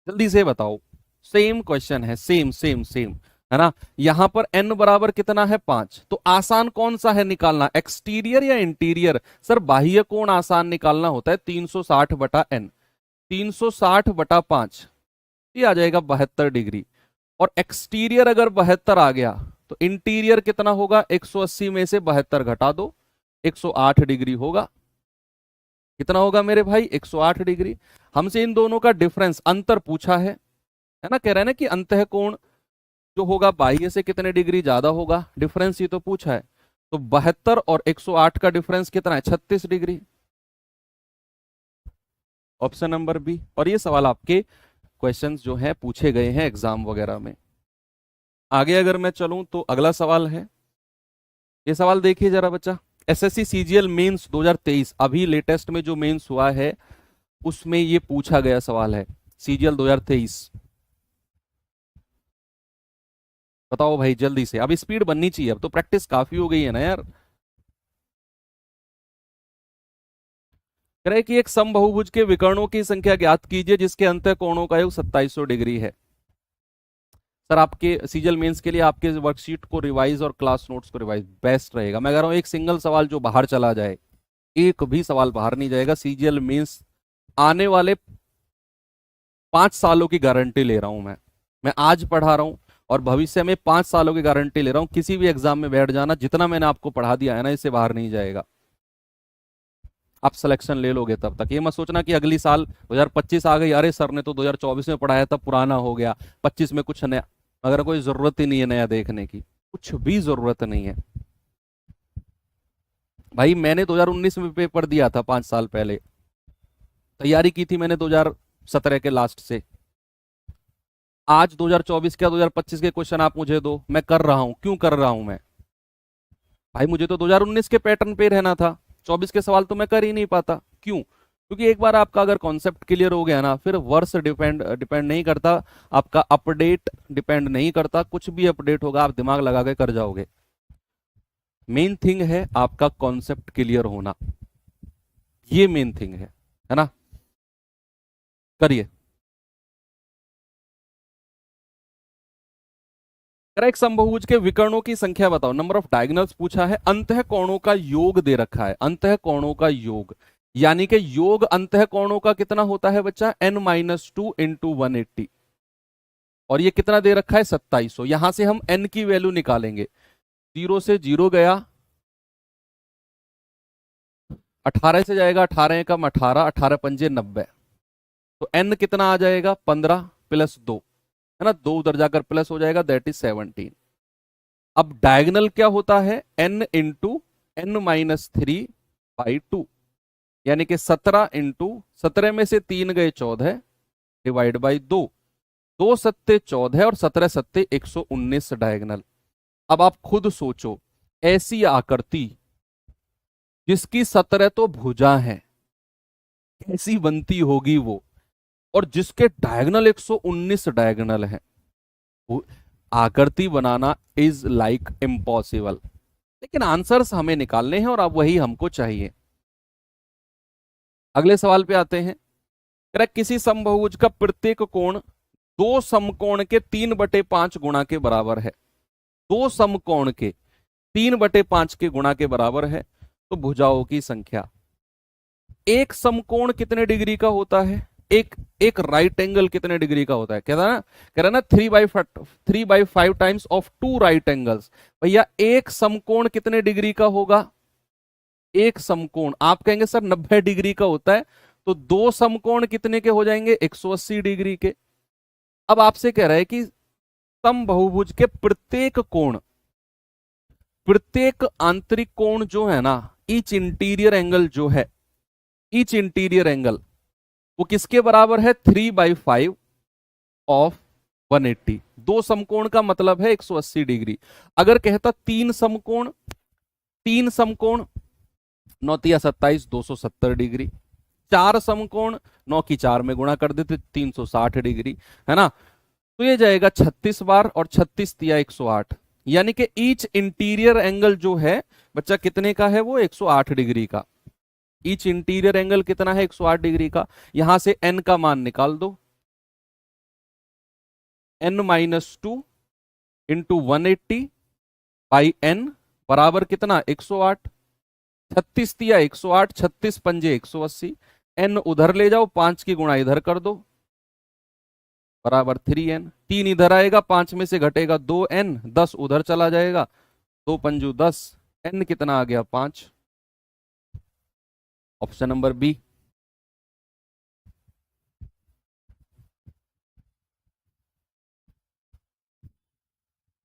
जल्दी से बताओ, सेम क्वेश्चन है, सेम सेम सेम, है ना। यहां पर n बराबर कितना है 5, तो आसान कौन सा है निकालना, एक्सटीरियर या इंटीरियर। सर बाह्य कोण आसान निकालना होता है 360 बटा n, 360 बटा 5, ये आ जाएगा 72 डिग्री। और एक्सटीरियर अगर 72 आ गया तो इंटीरियर कितना होगा, 180 में से 72 घटा दो, 108 डिग्री होगा। कितना होगा मेरे भाई, 108 डिग्री। हमसे इन दोनों का डिफरेंस, अंतर पूछा है ना, कह रहे हैं ना कि अंतः कोण जो होगा बाह्य से कितने डिग्री ज्यादा होगा, डिफरेंस ही तो पूछा है। तो 72 और 108 का डिफरेंस कितना है, 36 डिग्री, ऑप्शन नंबर बी। और ये सवाल आपके क्वेश्चंस जो है पूछे गए हैं एग्जाम वगैरह में। आगे अगर मैं चलूं तो अगला सवाल है, ये सवाल देखिए जरा बच्चा। एसएससी सीजीएल मेंस 2023, अभी लेटेस्ट में जो मेंस हुआ है उसमें ये पूछा गया सवाल है, सीजीएल 2023। बताओ भाई जल्दी से, अब स्पीड बननी चाहिए, अब तो प्रैक्टिस काफी हो गई है ना यार। कह रहे कि एक समबाहुभुज के विकर्णों की संख्या ज्ञात कीजिए जिसके अंतः कोणों का योग 2700 डिग्री है। सर आपके सीजीएल मेंस के लिए आपके वर्कशीट को रिवाइज और क्लास नोट्स को रिवाइज बेस्ट रहेगा। मैं कह रहा हूं एक सिंगल सवाल जो बाहर चला जाए, एक भी सवाल बाहर नहीं जाएगा। सीजीएल मेंस आने वाले 5 सालों की गारंटी ले रहा हूं मैं आज पढ़ा रहा हूं और भविष्य में 5 सालों की गारंटी ले रहा हूं। किसी भी एग्जाम में बैठ जाना, जितना मैंने आपको पढ़ा दिया है ना, इससे बाहर नहीं जाएगा। आप सिलेक्शन ले लोगे तब तक। ये मत सोचना कि अगली साल 2025 आ गई, अरे सर ने तो 2024 में पढ़ाया था, पुराना हो गया, 25 में कुछ नया। अगर कोई जरूरत ही नहीं है नया देखने की, कुछ भी जरूरत नहीं है भाई। मैंने 2019 में पेपर दिया था 5 साल पहले, तैयारी की थी मैंने 2017 के लास्ट से। आज 2024 क्या 2025 के क्वेश्चन आप मुझे दो, मैं कर रहा हूं। क्यों कर रहा हूं मैं भाई, मुझे तो 2019 के पैटर्न पे रहना था, 24 के सवाल तो मैं कर ही नहीं पाता। क्यों, क्योंकि एक बार आपका अगर कॉन्सेप्ट क्लियर हो गया ना, फिर वर्ष डिपेंड नहीं करता, आपका अपडेट डिपेंड नहीं करता, कुछ भी अपडेट होगा आप दिमाग लगा के कर जाओगे। मेन थिंग है आपका कॉन्सेप्ट क्लियर होना, ये मेन थिंग है ना। करिए। एक समबाहुभुज के विकर्णों की संख्या बताओ, नंबर ऑफ डायगोनल्स पूछा है, अंतः कोणों का योग दे रखा है, अंतः कोणों का योग, यानी कि योग अंतः कोणों का कितना होता है बच्चा, n-2 इंटू 180, और ये कितना दे रखा है 2700। यहां से हम n की वैल्यू निकालेंगे, 0 से 0 गया, 18 से जाएगा, 18 कम 18, 18 पंजे 90, तो n कितना आ जाएगा 15 प्लस 2, है ना, 2 उधर जाकर प्लस हो जाएगा, दैट इज 17। अब डायगोनल क्या होता है, n इंटू n-3/2, यानी कि 17 इंटू 17 में से 3 गए 14 डिवाइड बाई 2, 2 सत्ते 14 और 17 सत्ते 119 डायगोनल। अब आप खुद सोचो, ऐसी आकृति जिसकी 17 तो भुजा है, कैसी बनती होगी वो, और जिसके डायगोनल 119 डायगोनल है। आकृति बनाना इज लाइक इम्पॉसिबल, लेकिन आंसर्स हमें निकालने हैं और अब वही हमको चाहिए। अगले सवाल पे आते हैं। किसी समबाहुभुज का प्रत्येक कोण 2 समकोण के 3/5 गुणा के बराबर है, 2 समकोण के 3/5 के गुणा के बराबर है, तो भुजाओं की संख्या। एक समकोण कितने डिग्री का होता है? एक एक राइट एंगल कितने डिग्री का होता है? कह रहा ना 3/5 times of two right angles. भैया एक समकोण कितने डिग्री का होगा? एक समकोण आप कहेंगे सर 90 डिग्री का होता है, तो दो समकोण कितने के हो जाएंगे? 180 डिग्री के। अब आपसे कह रहा है कि समबहुभुज के प्रत्येक आंतरिक कोण जो है ना, ईच इंटीरियर एंगल जो है, ईच इंटीरियर एंगल वो किसके बराबर है? 3/5 ऑफ 180। दो समकोण का मतलब है 180 डिग्री। अगर कहता तीन समकोण 9 तिया 27, 270 डिग्री। चार समकोण 9 की 4 में गुणा कर देते 360 डिग्री, है ना? तो ये जाएगा 36 बार और 36 तिया 108, यानी कि ईच इंटीरियर एंगल जो है बच्चा कितने का है? वो 108 डिग्री का। ईच इंटीरियर एंगल कितना है? 108 डिग्री का। यहां से n का मान निकाल दो, n-2 इंटू 180 बाई n बराबर कितना? 108। 36 तिया 108, 36 पंजे 180, n उधर ले जाओ, 5 की गुणा इधर कर दो, बराबर 3n। 3 इधर आएगा, 5 में से घटेगा 2n, 10 उधर चला जाएगा, 2 पंजू 10, n कितना आ गया? 5। Option number B.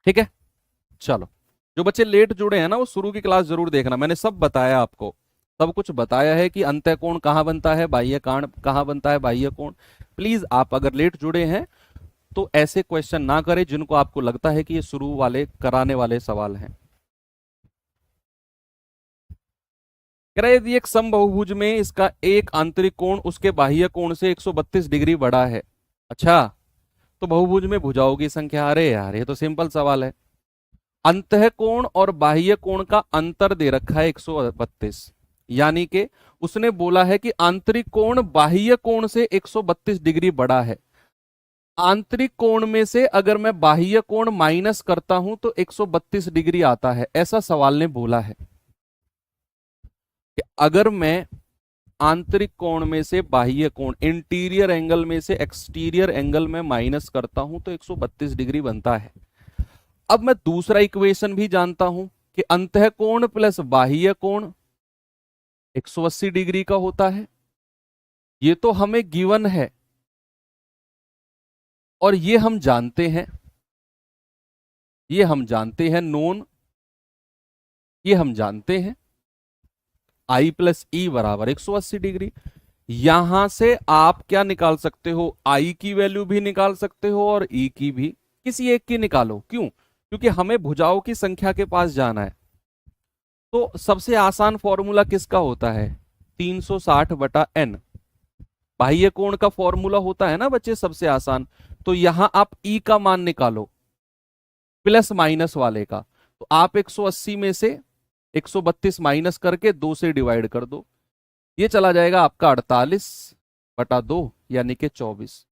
ठीक है, चलो। जो बच्चे लेट जुड़े हैं ना, वो शुरू की क्लास जरूर देखना, मैंने सब बताया आपको, सब कुछ बताया है कि अंतः कोण कहाँ बनता है, बाह्य कोण कहाँ बनता है, बाह्य कोण। प्लीज आप अगर लेट जुड़े हैं तो ऐसे क्वेश्चन ना करें जिनको आपको लगता है कि ये शुरू वाले कराने वाले सवाल हैं। कह रहा है यदि एक समबहुभुज में इसका एक आंतरिक कोण उसके बाह्य कोण से 132 डिग्री बड़ा है। अच्छा, तो बहुभुज में भुजाओं की संख्या। अरे यार, ये तो सिंपल सवाल है। अंतः कोण और बाह्य कोण का अंतर दे रखा है 132, यानी कि उसने बोला है कि आंतरिक कोण बाह्य कोण से 132 डिग्री बड़ा है। आंतरिक कोण में से अगर मैं बाह्य कोण माइनस करता हूं तो 132 डिग्री आता है, ऐसा सवाल ने बोला है कि अगर मैं आंतरिक कोण में से बाह्य कोण, इंटीरियर एंगल में से एक्सटीरियर एंगल में माइनस करता हूं तो 132 डिग्री बनता है। अब मैं दूसरा इक्वेशन भी जानता हूं कि अंतः कोण प्लस बाह्य कोण 180 डिग्री का होता है। ये तो हमें गिवन है और ये हम जानते हैं, नोन, ये हम जानते हैं I प्लस ई बराबर 180 डिग्री। यहां से आप क्या निकाल सकते हो? I की वैल्यू भी निकाल सकते हो और E की भी, किसी एक की निकालो। क्यों? क्योंकि हमें भुजाओं की संख्या के पास जाना है। तो सबसे आसान फॉर्मूला किसका होता है? 360/n। बाह्य कोण का फॉर्मूला होता है ना बच्चे सबसे आसान। तो यहां आप E का मान निकालो, प्लस माइनस वाले का। तो आप 180 में से 132 माइनस करके 2 से डिवाइड कर दो, ये चला जाएगा आपका 48/2 यानी कि 24।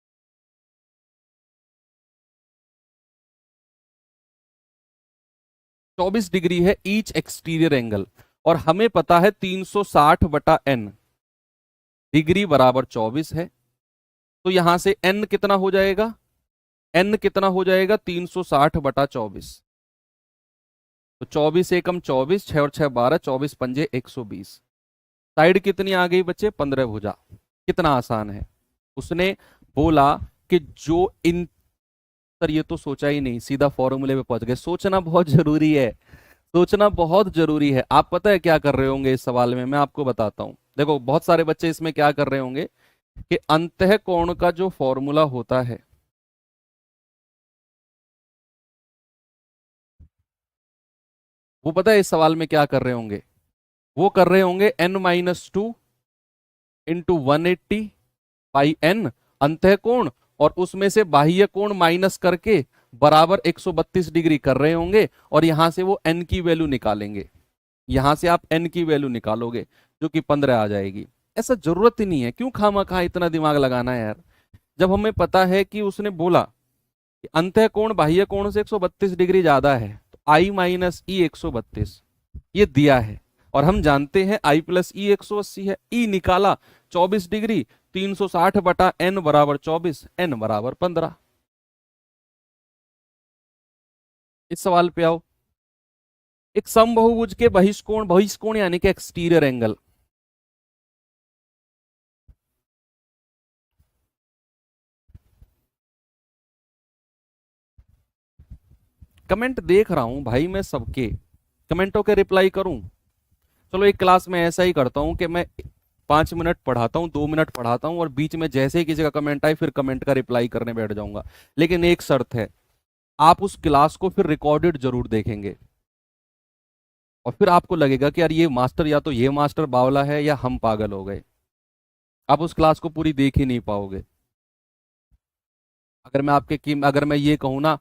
डिग्री है ईच एक्सटीरियर एंगल, और हमें पता है 360/n डिग्री बराबर 24 है। तो यहां से n कितना हो जाएगा? n कितना हो जाएगा? 360/24। तो 24 एकम 24, 6 और 6 12, 24 पंजे 120। साइड कितनी आ गई बच्चे? 15 भुजा। कितना आसान है। उसने बोला कि जो इन, सर ये तो सोचा ही नहीं, सीधा फॉर्मूले पे पहुंच गए। सोचना बहुत जरूरी है, सोचना बहुत जरूरी है। आप पता है क्या कर रहे होंगे इस सवाल में? मैं आपको बताता हूं। देखो बहुत सारे बच्चे इसमें क्या कर रहे होंगे कि अंतः कोण का जो फॉर्मूला होता है, वो पता है इस सवाल में क्या कर रहे होंगे? वो कर रहे होंगे n-2 इंटू 180/n अंतः कोण, और उसमें से बाह्य कोण माइनस करके बराबर 132 डिग्री कर रहे होंगे, और यहां से वो n की वैल्यू निकालेंगे। यहां से आप n की वैल्यू निकालोगे जो कि 15 आ जाएगी। ऐसा जरूरत ही नहीं है, क्यों खामखा इतना दिमाग लगाना है यार, जब हमें पता है कि उसने बोला कि अंतः कोण बाह्य कोण से 132 डिग्री ज्यादा है। तो I - E 132 ये दिया है, और हम जानते हैं I प्लस ई 180 है, ई निकाला 24 डिग्री, 360 बटा n बराबर 24, n बराबर 15। इस सवाल पे आओ। एक समबाहुभुज के बहिष्कोण, बहिष्कोण यानी कि एक्सटीरियर एंगल, कमेंट देख रहा हूं भाई मैं, सबके कमेंटों के रिप्लाई करूं। चलो एक क्लास में ऐसा ही करता हूं कि मैं 5 मिनट पढ़ाता हूं, 2 मिनट पढ़ाता हूं और बीच में जैसे ही किसी का कमेंट आए फिर कमेंट का रिप्लाई करने बैठ जाऊंगा। लेकिन एक शर्त है, आप उस क्लास को फिर रिकॉर्डेड जरूर देखेंगे और फिर आपको लगेगा कि यार ये मास्टर, या तो ये मास्टर बावला है या हम पागल हो गए। आप उस क्लास को पूरी देख ही नहीं पाओगे। अगर मैं ये कहूं ना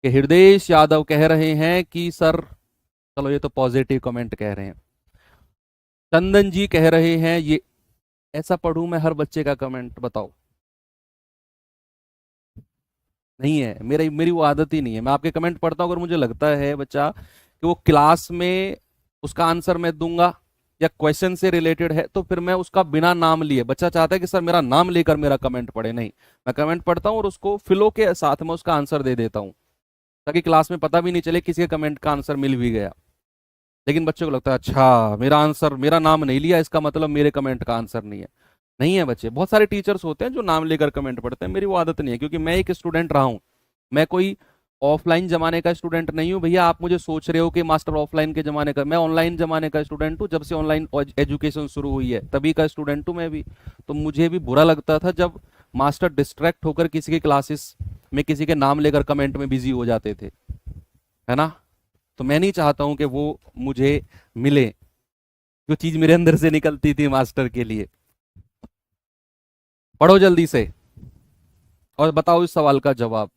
कि हृदय यादव कह रहे हैं कि सर, चलो ये तो पॉजिटिव कमेंट कह रहे हैं, चंदन जी कह रहे हैं ये, ऐसा पढ़ूं मैं हर बच्चे का कमेंट? बताओ। नहीं है, मेरी वो आदत ही नहीं है। मैं आपके कमेंट पढ़ता हूं, अगर मुझे लगता है बच्चा कि वो क्लास में उसका आंसर मैं दूंगा या क्वेश्चन से रिलेटेड है, तो फिर मैं उसका बिना नाम लिए, बच्चा चाहता है कि सर मेरा नाम लेकर मेरा कमेंट पढ़े, नहीं, मैं कमेंट पढ़ता हूं और उसको फ्लो के साथ में उसका आंसर दे देता हूं, ताकि क्लास में पता भी नहीं चले किसी के कमेंट का आंसर मिल भी गया। लेकिन बच्चों को लगता है अच्छा मेरा आंसर, मेरा नाम नहीं लिया, इसका मतलब मेरे कमेंट का आंसर नहीं है। नहीं है बच्चे, बहुत सारे टीचर्स होते हैं जो नाम लेकर कमेंट पढ़ते हैं, मेरी वो आदत नहीं है, क्योंकि मैं एक स्टूडेंट रहा हूं। मैं कोई ऑफलाइन जमाने का स्टूडेंट नहीं हूं भैया। आप मुझे सोच रहे हो कि मास्टर ऑफलाइन के जमाने का, मैं ऑनलाइन जमाने का स्टूडेंट हूं। जब से ऑनलाइन एजुकेशन शुरू हुई है तभी का स्टूडेंट हूं मैं भी। तो मुझे भी बुरा लगता था जब मास्टर डिस्ट्रैक्ट होकर किसी की क्लासेस में किसी के नाम लेकर कमेंट में बिजी हो जाते थे, है ना। तो मैं नहीं चाहता हूं कि वो मुझे मिले, जो चीज मेरे अंदर से निकलती थी मास्टर के लिए। पढ़ो जल्दी से और बताओ इस सवाल का जवाब।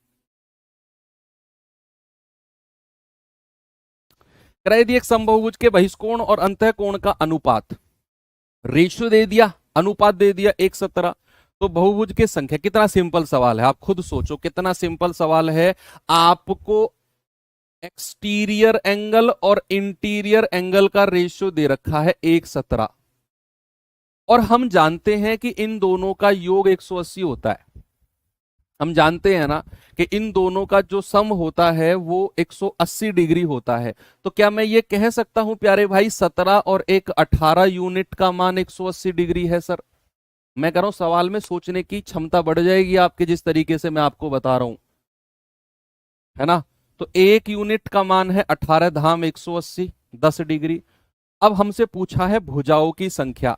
कराई दी एक समबाहुभुज के बहिष्कोण और अंतःकोण का अनुपात, रेशियो दे दिया, अनुपात दे दिया 1:17। तो बहुभुज की संख्या, कितना सिंपल सवाल है, आप खुद सोचो कितना सिंपल सवाल है। आपको एक्सटीरियर एंगल और इंटीरियर एंगल का रेशियो दे रखा है 1:17, और हम जानते हैं कि इन दोनों का योग 180 होता है। हम जानते हैं ना कि इन दोनों का जो सम होता है वो 180 डिग्री होता है। तो क्या मैं ये कह सकता हूं प्यारे भाई 17 और 1 18 यूनिट का मान 180 डिग्री है सर? मैं कह रहा हूं सवाल में सोचने की क्षमता बढ़ जाएगी आपके, जिस तरीके से मैं आपको बता रहा हूं, है ना। तो 1 यूनिट का मान है 18 धाम 180, 10 डिग्री। अब हमसे पूछा है भुजाओं की संख्या।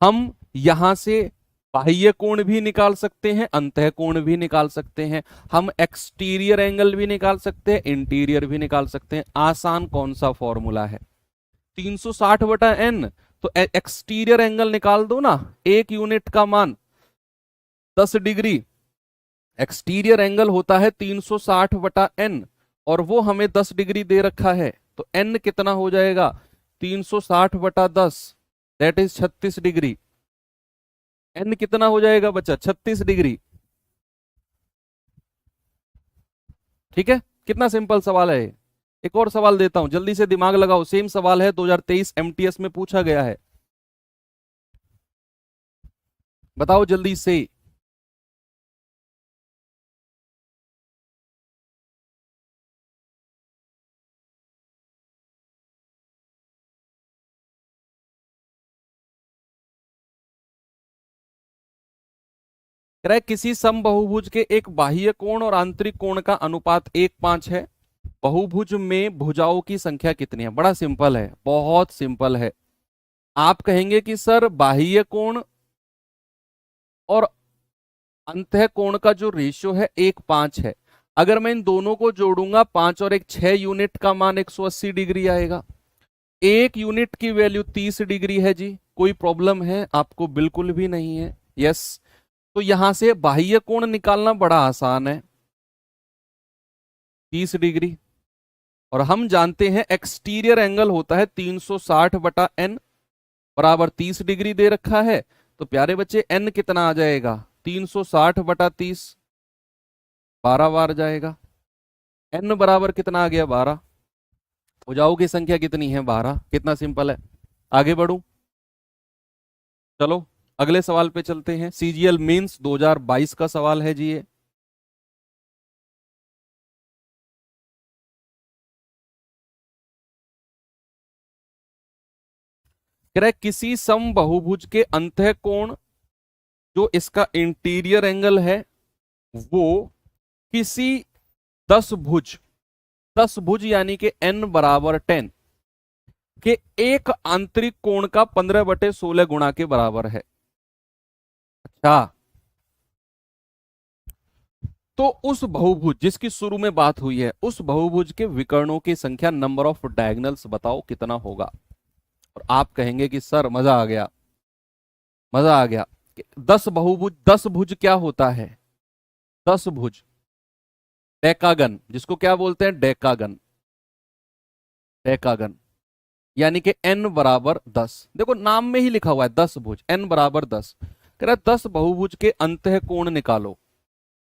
हम यहां से बाह्य कोण भी निकाल सकते हैं, अंतः कोण भी निकाल सकते हैं, हम एक्सटीरियर एंगल भी निकाल सकते हैं, इंटीरियर भी निकाल सकते हैं। आसान कौन सा फॉर्मूला है? 360 बटा एन। तो एक्सटीरियर एंगल निकाल दो ना, 1 यूनिट का मान 10 डिग्री, एक्सटीरियर एंगल होता है 360 बटा एन, और वो हमें 10 डिग्री दे रखा है। तो एन कितना हो जाएगा? 360 बटा 10, दैट इज 36 डिग्री। एन कितना हो जाएगा बच्चा? 36 डिग्री। ठीक है, कितना सिंपल सवाल है। एक और सवाल देता हूं, जल्दी से दिमाग लगाओ। सेम सवाल है, 2023 एमटीएस में पूछा गया है। बताओ जल्दी से। कह रहा है किसी समबाहुभुज के एक बाह्य कोण और आंतरिक कोण का अनुपात 1:5 है। बहुभुज में भुजाओं की संख्या कितनी है? बड़ा सिंपल है, बहुत सिंपल है। आप कहेंगे कि सर बाह्य कोण और अंतः कोण का जो रेशियो है 1:5 है। अगर मैं इन दोनों को जोड़ूंगा, 5 और 1 6 यूनिट का मान 180 डिग्री आएगा। 1 यूनिट की वैल्यू 30 डिग्री है जी। कोई प्रॉब्लम है आपको? बिल्कुल भी नहीं है। यस। तो यहां से बाह्य कोण निकालना बड़ा आसान है, 30 डिग्री। और हम जानते हैं एक्सटीरियर एंगल होता है 360 बटा एन, बराबर 30 डिग्री दे रखा है। तो प्यारे बच्चे एन कितना आ जाएगा? 360 बटा 30, 12 बार जाएगा। एन बराबर कितना आ गया? 12। भुजाओं की संख्या कितनी है? 12। कितना सिंपल है। आगे बढ़ूं? चलो अगले सवाल पे चलते हैं। सीजीएल मेंस 2022 का सवाल है जी ये। कह रहा है किसी समबाहुभुज के अंतः कोण जो इसका इंटीरियर एंगल है वो किसी 10 भुज, 10 भुज यानी कि n बराबर 10 के एक आंतरिक कोण का 15/16 गुणा के बराबर है। अच्छा, तो उस बहुभुज जिसकी शुरू में बात हुई है उस बहुभुज के विकर्णों की संख्या, नंबर ऑफ डायगोनल्स बताओ कितना होगा। और आप कहेंगे कि सर मजा आ गया, मजा आ गया। 10 बहुभुज, 10 भुज क्या होता है? 10 भुज डेकागन, जिसको क्या बोलते हैं? डेकागन। डेकागन यानी कि n बराबर 10। देखो नाम में ही लिखा हुआ है 10 भुज, n बराबर 10। कह रहा है 10 बहुभुज के अंतः कोण निकालो।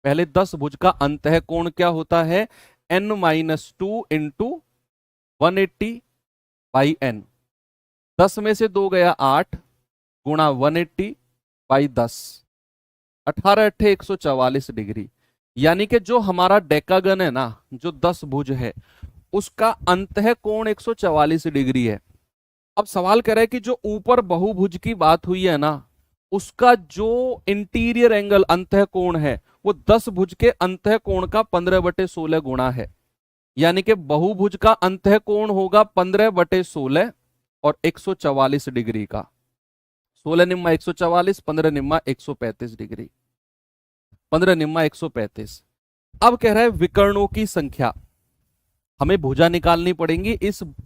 पहले 10 भुज का अंतः कोण क्या होता है? n-2 into 180/n। 10 में से 2 गया 8 गुणा 180/10, 18 अट्ठे 144 डिग्री। यानी कि जो हमारा डेकागन है ना, जो 10 भुज है उसका अंतः कोण 144 डिग्री है। अब सवाल कर रहा है कि जो ऊपर बहुभुज की बात हुई है ना, उसका जो इंटीरियर एंगल अंतः कोण है वो 10 भुज के अंतः कोण का 15/16 गुणा है। यानी कि बहुभुज का अंतः कोण होगा 15/16 और 144 डिग्री का। 16 निम्मा 144, 15 निम्मा 135 डिग्री, 15 निम्मा 135। अब कह रहा है विकर्णों की संख्या, हमें भुजा निकालनी पड़ेगी।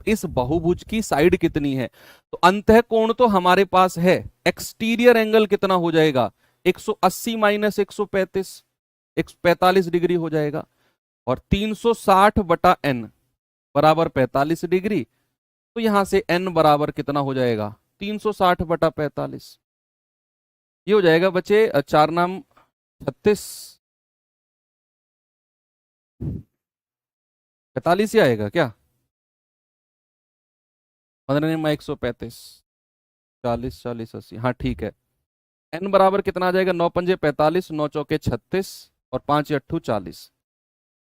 इस बहुभुज की साइड कितनी है? तो अंतः कोण तो हमारे पास है, एक्सटीरियर एंगल कितना हो जाएगा? 180 माइनस 135, 45 डिग्री हो जाएगा। और 360/n बराबर 45 डिग्री। तो यहां से n बराबर कितना हो जाएगा? 360/45। ये हो जाएगा बच्चे 4 नाम 36, 45 ही आएगा क्या? 15 निम्मा 135, 40 40 80, हाँ ठीक है। n बराबर कितना आ जाएगा? 9 पंजे 45, 9 चौके 36 और 5 अट्ठू 40।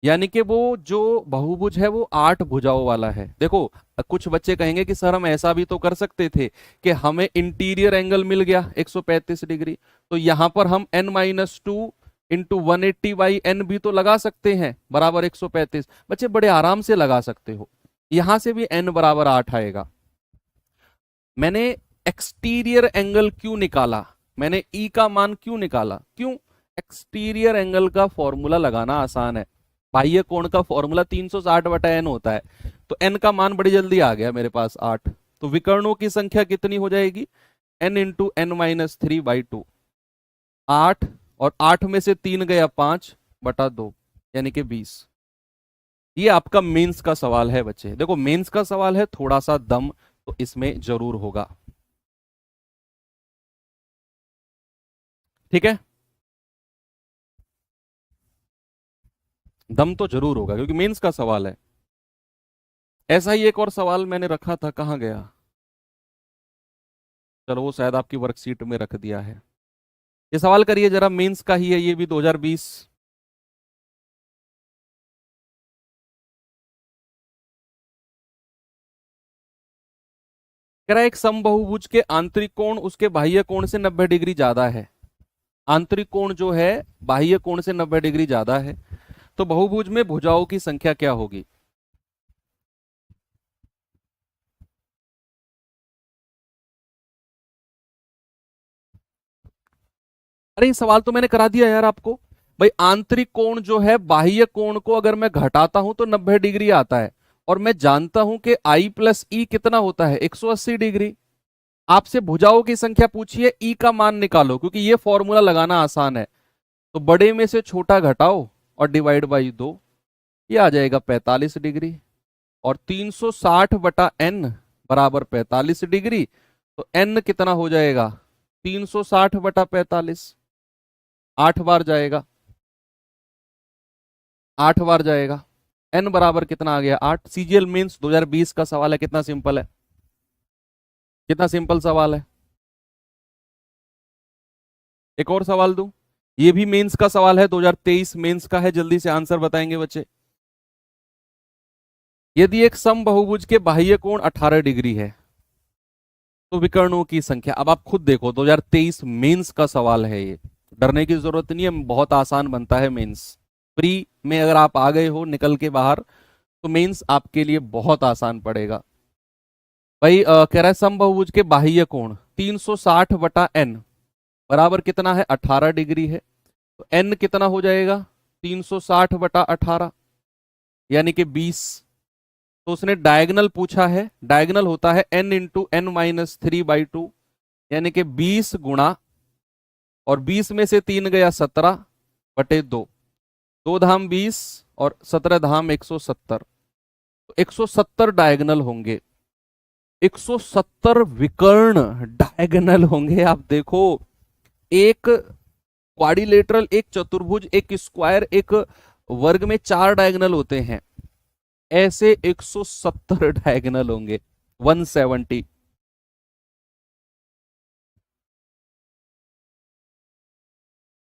यानी कि वो जो बहुभुज है वो 8 भुजाओं वाला है। देखो कुछ बच्चे कहेंगे कि सर हम ऐसा भी तो कर सकते थे कि हमें इंटीरियर एंगल मिल गया 135 डिग्री, तो यहां पर हम n-2 इंटू 180/n भी तो लगा सकते हैं बराबर 135। बच्चे बड़े आराम से लगा सकते हो। यहां से भी n बराबर 8 आएगा। मैंने एक्सटीरियर एंगल क्यों निकाला? मैंने E का मान क्यों निकाला? क्यों? एक्सटीरियर एंगल का फॉर्मूला लगाना आसान है। बाह्य कोण का फॉर्मूला 360/n होता है। तो n का मान बड़ी जल्दी आ गया मेरे पास 8। तो विकर्णों की संख्या कितनी हो जाएगी? n into n-3/2, 8। और 8 में से 3 गया 5/2 यानी कि 20। ये आपका मेंस का सवाल है बच्चे। देखो मेंस का सवाल है, थोड़ा सा दम तो इसमें जरूर होगा। ठीक है, दम तो जरूर होगा क्योंकि मेंस का सवाल है। ऐसा ही एक और सवाल मैंने रखा था, कहां गया? चलो वो शायद आपकी वर्कशीट में रख दिया है। ये सवाल करिए जरा, मेंस का ही है, ये भी 2020। कह रहा है एक समबाहुभुज के आंतरिक कोण उसके बाह्य कोण से 90 डिग्री ज्यादा है। आंतरिक कोण जो है बाह्य कोण से 90 डिग्री ज्यादा है, तो बहुभुज में भुजाओं की संख्या क्या होगी? अरे ये सवाल तो मैंने करा दिया यार आपको। भाई आंतरिक कोण जो है बाह्य कोण को अगर मैं घटाता हूं तो 90 डिग्री आता है। और मैं जानता हूं कि I प्लस ई कितना होता है? 180 डिग्री। आपसे भुजाओं की संख्या पूछिए, ई का मान निकालो, क्योंकि ये फॉर्मूला लगाना आसान है। तो बड़े में से छोटा घटाओ और डिवाइड बाई 2, ये आ जाएगा 45 डिग्री। और 360/n बराबर 45 डिग्री। तो n कितना हो जाएगा? 360/45। 8 बार जाएगा, 8 बार जाएगा। n बराबर कितना आ गया 8। सीजीएल मेंस 2020 का सवाल है, कितना सिंपल है, कितना सिंपल सवाल है। एक और सवाल दूं, ये भी मेंस का सवाल है, 2023 मेंस का है, जल्दी से आंसर बताएंगे बच्चे। यदि एक समबाहुभुज के बाह्य कोण 18 डिग्री है तो विकर्णों की संख्या, अब आप खुद देखो 2023 मेंस का सवाल है ये, डरने की जरूरत नहीं है, बहुत आसान बनता है मेंस। प्री में अगर आप आ गए हो निकल के बाहर तो मेंस आपके लिए बहुत आसान पड़ेगा भाई। कह रहा है समबाहुभुज के बाह्य कोण 360 बटा n बराबर कितना है 18 डिग्री है, तो n कितना हो जाएगा 360 बटा 18 यानी कि 20। तो उसने डायगनल पूछा है, डायगनल होता है n इंटू एन माइनस 3/2 यानी कि 20 गुणा, और 20 में से 3 गया 17 बटे 2, 2 धाम 20 और 17 धाम 170, तो 170 डायगनल होंगे, 170 विकर्ण डायगनल होंगे। आप देखो एक क्वाड्रिलेटरल, एक चतुर्भुज, एक स्क्वायर, एक वर्ग में 4 डायगनल होते हैं, ऐसे 170 डायगनल होंगे, 170।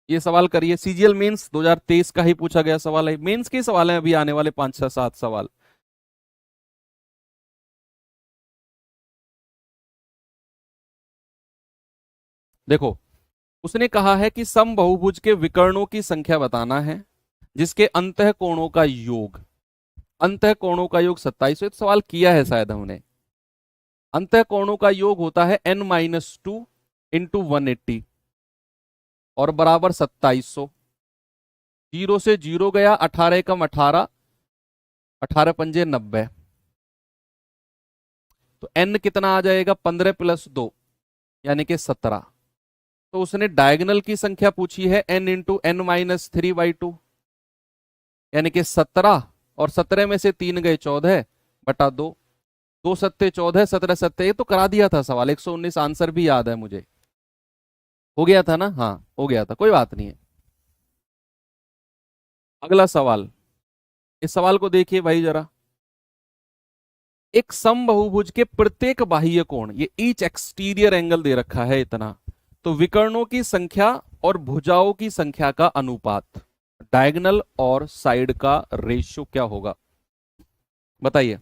ये सवाल करिए, सीजीएल मेंस 2023 का ही पूछा गया सवाल है, मेंस के सवाल हैं अभी आने वाले 5 6 7 सवाल। देखो उसने कहा है कि समबाहुभुज के विकर्णों की संख्या बताना है जिसके अंतः कोणों का योग, अंतः कोणों का योग 27, तो सवाल किया है शायद हमने। अंतः कोणों का योग होता है n-2 इंटू 180 और बराबर 2700। 0 से 0 गया, 18 एकम 18, 18 पंजे 90, तो n कितना आ जाएगा 15 + 2 यानी कि 17। तो उसने डायगोनल की संख्या पूछी है n इंटू एन माइनस 3/2 यानी कि 17, और 17 में से 3 गए 14 बटा 2, 2 सत्ते 14, 17 सत्ते, ये तो करा दिया था सवाल, 119 आंसर भी याद है मुझे, हो गया था ना, हाँ हो गया था, कोई बात नहीं है। अगला सवाल, इस सवाल को देखिए भाई जरा। एक समबाहुभुज के प्रत्येक बाह्य कोण, ये ईच एक्सटीरियर एंगल दे रखा है इतना, तो विकर्णों की संख्या और भुजाओं की संख्या का अनुपात, डायगोनल और साइड का रेशियो क्या होगा, बताइए।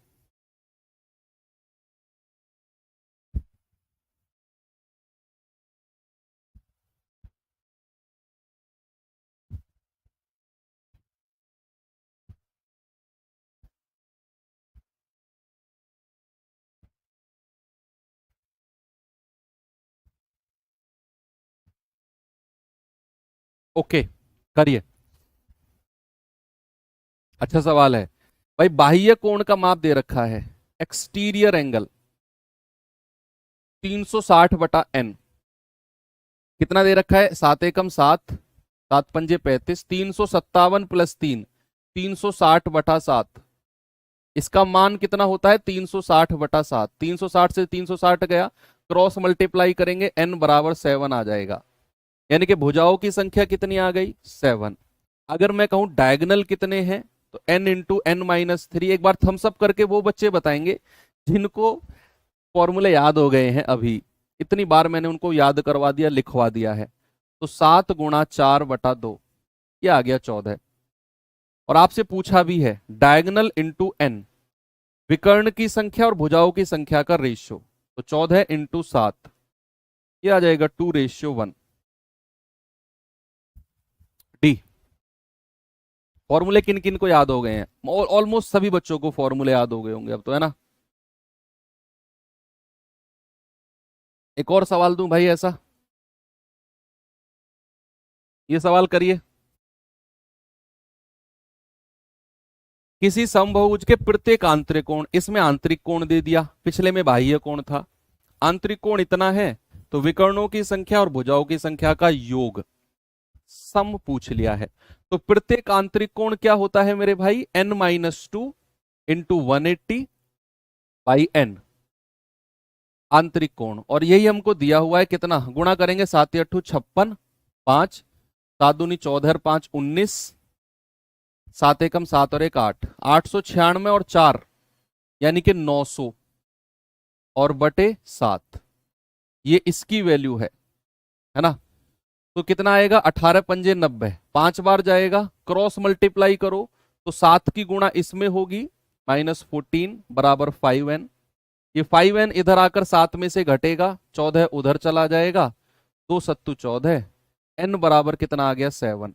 ओके करिए, अच्छा सवाल है भाई। बाह्य कोण का माप दे रखा है, एक्सटीरियर एंगल 360 बटा n, कितना दे रखा है 7 एकम 7, 7 पंजे 35, 357 + 3, 360 बटा 7, इसका मान कितना होता है 360 बटा 7, 360 से 360 गया, क्रॉस मल्टीप्लाई करेंगे n बराबर 7 आ जाएगा, यानी कि भुजाओं की संख्या कितनी आ गई 7। अगर मैं कहूं डायगोनल कितने हैं तो n इंटू एन माइनस 3, एक बार थम्स अप करके वो बच्चे बताएंगे जिनको फॉर्मूले याद हो गए हैं, अभी इतनी बार मैंने उनको याद करवा दिया, लिखवा दिया है। तो 7 गुणा 4 बटा 2, ये आ गया 14। और आपसे पूछा भी है डायगोनल इंटू एन, विकर्ण की संख्या और भुजाओं की संख्या का रेशियो, तो 14 इंटू 7, ये आ जाएगा 2:1। डी। फॉर्मूले किन किन को याद हो गए हैं, ऑलमोस्ट सभी बच्चों को फॉर्मूले याद हो गए होंगे अब तो, है ना। एक और सवाल दूं भाई ऐसा, ये सवाल करिए। किसी समबाहुभुज के प्रत्येक आंतरिक कोण, इसमें आंतरिक कोण दे दिया, पिछले में बाह्य कोण था, आंतरिक कोण इतना है, तो विकर्णों की संख्या और भुजाओं की संख्या का योग सम पूछ लिया है। तो प्रत्येक आंतरिक कोण क्या होता है मेरे भाई n-2 इंटू 180/n, आंतरिक कोण, और यही हमको दिया हुआ है, कितना गुणा करेंगे 7 8 56, 5 7 दूनी 14 5 19, सात एकम सात और एक आठ, 896 और 4 यानी कि 900 और बटे 7, ये इसकी वैल्यू है ना। तो कितना आएगा, 18 पंजे 90, 5 बार जाएगा, क्रॉस मल्टीप्लाई करो तो 7 की गुणा इसमें होगी, -14 बराबर 5n। ये 5n इधर आकर 7 में से घटेगा, 14 उधर चला जाएगा, 2 सत्तू 14, n बराबर कितना आ गया 7।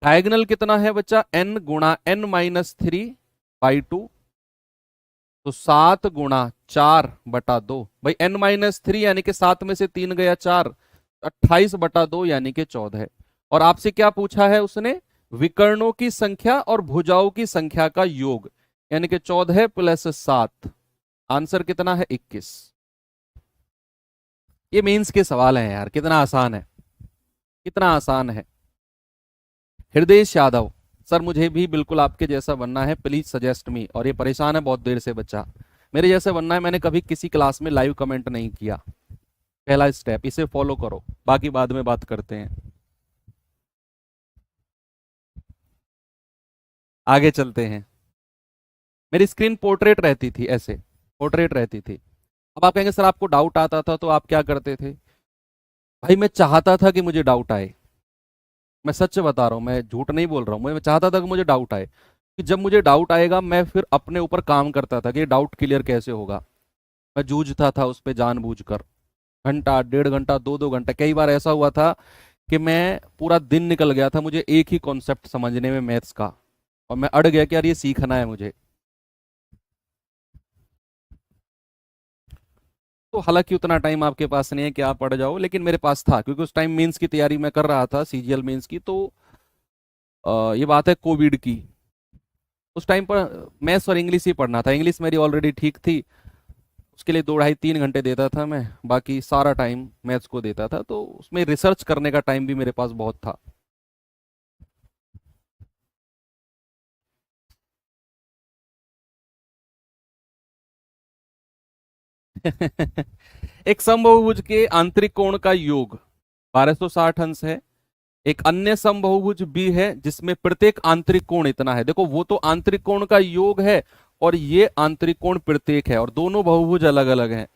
डायगोनल कितना है बच्चा, n गुणा n माइनस 3/2, तो 7 गुणा 4/2, भाई n माइनस 3 यानी कि 7 में से 3 गया 4, 28/2 यानी कि 14। और आपसे क्या पूछा है उसने, विकर्णों की संख्या और भुजाओं की संख्या का योग, यानी कि 14 + 7, आंसर कितना है 21। ये मेंस के सवाल हैं यार, कितना आसान है, कितना आसान है। हृदय यादव, सर मुझे भी बिल्कुल आपके जैसा बनना है, प्लीज सजेस्ट मी। और ये परेशान है बहुत देर से बच्चा, मेरे जैसे बनना है। मैंने कभी किसी क्लास में लाइव कमेंट नहीं किया, पहला स्टेप, इसे फॉलो करो, बाकी बाद में बात करते हैं। आगे चलते हैं। मेरी स्क्रीन पोर्ट्रेट रहती थी, ऐसे पोर्ट्रेट रहती थी। अब आप कहेंगे सर आपको डाउट आता था तो आप क्या करते थे। भाई मैं चाहता था कि मुझे डाउट आए, मैं सच बता रहा हूं, मैं झूठ नहीं बोल रहा हूं, मैं चाहता था कि मुझे डाउट आए, कि जब मुझे डाउट आएगा मैं फिर अपने ऊपर काम करता था कि ये डाउट क्लियर कैसे होगा। मैं जूझता था उस पर जानबूझकर, घंटा 1.5 घंटा 2-2 घंटा, कई बार ऐसा हुआ था कि मैं पूरा दिन निकल गया था मुझे एक ही कॉन्सेप्ट समझने में मैथ्स का, और मैं अड़ गया कि यार ये सीखना है मुझे। तो हालांकि उतना टाइम आपके पास नहीं है कि आप पढ़ जाओ, लेकिन मेरे पास था, क्योंकि उस टाइम मेंस की तैयारी मैं कर रहा था, सीजीएल मेंस की। तो ये बात है कोविड की, उस टाइम पर मैथ्स और इंग्लिश ही पढ़ना था। इंग्लिश मेरी ऑलरेडी ठीक थी, उसके लिए 2 ढाई 3 घंटे देता था मैं, बाकी सारा टाइम मैथ्स को देता था, तो उसमें रिसर्च करने का टाइम भी मेरे पास बहुत था। एक समबाहुभुज के आंतरिक कोण का योग 1260 अंश है। एक अन्य समबाहुभुज भी है जिसमें प्रत्येक आंतरिक कोण इतना है। देखो वो तो आंतरिक कोण का योग है और ये आंतरिक कोण प्रत्येक है, और दोनों बहुभुज अलग अलग हैं।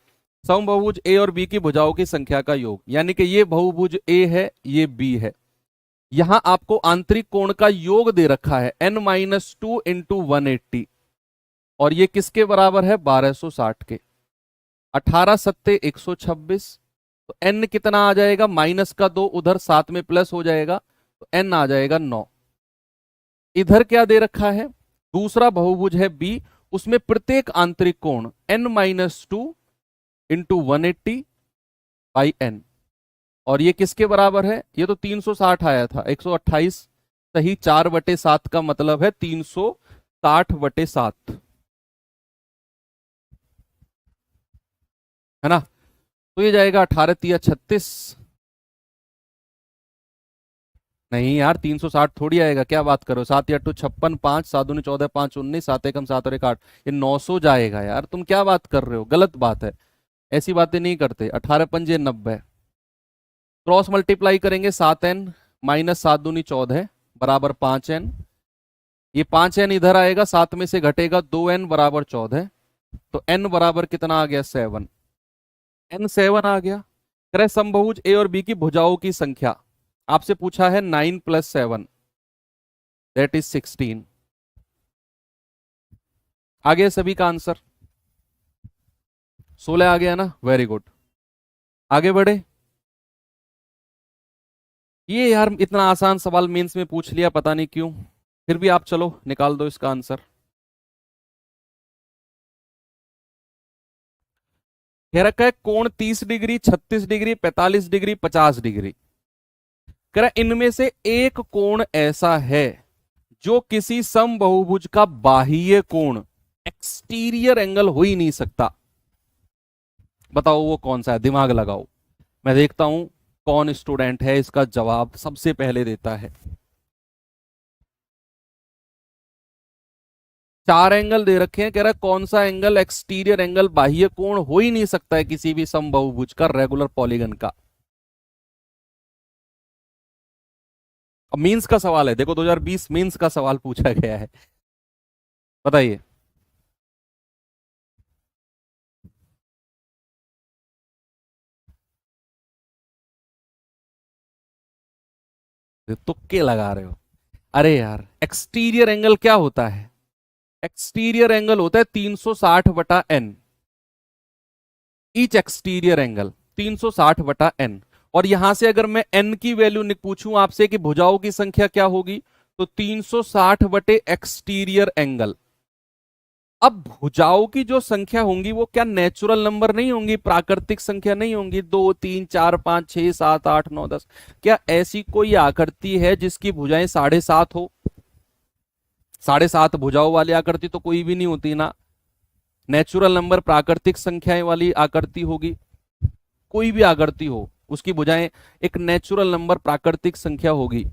समबाहुभुज ए और बी की भुजाओं की संख्या का योग, यानी कि ये बहुभुज ए है, ये बी है। यहां आपको आंतरिक कोण का योग दे रखा है n-2 इंटू 180, और ये किसके बराबर है, 1260 के। 18 सत्ते 126, तो n कितना आ जाएगा, माइनस का 2 उधर साथ में प्लस हो जाएगा, तो n आ जाएगा 9। इधर क्या दे रखा है, दूसरा बहुभुज है बी, उसमें प्रत्येक आंतरिक कोण n-2 इंटू 180/n, और ये किसके बराबर है, ये तो 360 आया था, 128 सही, 4/7 का मतलब है 360/7, है ना। तो ये जाएगा 18 तिया 36, नहीं यार 360 थोड़ी आएगा, क्या बात करो, 7 या 2 56, 5 7 दूनी 14, 5 19, 7 एकम 7 और 1 8, ये 900 जाएगा यार, तुम क्या बात कर रहे हो, गलत बात है, ऐसी बातें नहीं करते। 18 पंजे 90, क्रॉस मल्टीप्लाई करेंगे, 7n माइनस 7 दूनी 14 बराबर 5n, ये 5n इधर आएगा, 7 में से घटेगा 2n बराबर 14, तो n बराबर कितना आ गया 7, n 7 आ गया। करें समबाहुज ए और बी की भुजाओं की संख्या, आपसे पूछा है 9 + 7 दैट इज 16। आ गया सभी का आंसर, 16 आ गया ना, वेरी गुड। आगे बढ़े। ये यार इतना आसान सवाल मेंस में पूछ लिया, पता नहीं क्यों, फिर भी आप चलो निकाल दो इसका आंसर। कह रखा है कोण 30 डिग्री, 36 डिग्री, 45 डिग्री, 50 डिग्री। कह रहा है इनमें से एक कोण ऐसा है जो किसी समबाहुभुज का बाह्य कोण, एक्सटीरियर एंगल हो ही नहीं सकता। बताओ वो कौन सा है, दिमाग लगाओ, मैं देखता हूं कौन स्टूडेंट है इसका जवाब सबसे पहले देता है। 4 एंगल दे रखे हैं, कह रहा है कौन सा एंगल एक्सटीरियर एंगल, बाह्य कोण हो ही नहीं सकता है किसी भी समबाहुभुज का, रेगुलर पॉलीगन का। अब मीन्स का सवाल है, देखो 2020 मीन्स का सवाल पूछा गया है, बताइए। तुक्के लगा रहे हो। अरे यार, एक्सटीरियर एंगल क्या होता है? एक्सटीरियर एंगल होता है 360/n। Each exterior angle 360/n। और यहां से अगर मैं n की वैल्यू पूछूं आपसे कि भुजाओं की संख्या क्या होगी, तो 360/एक्सटीरियर एंगल। अब भुजाओं की जो संख्या होंगी वो क्या नेचुरल नंबर नहीं होंगी, प्राकृतिक संख्या नहीं होंगी, 2 3 4 5 6 7 8 9 10? क्या ऐसी कोई आकृति है जिसकी भुजाएं 7.5 हो? 7.5 भुजाओं वाली आकृति तो कोई भी नहीं होती ना। नेचुरल नंबर प्राकृतिक संख्याएं वाली आकृति होगी। कोई भी आकृति हो, उसकी भुजाएं एक नेचुरल नंबर प्राकृतिक संख्या होगी।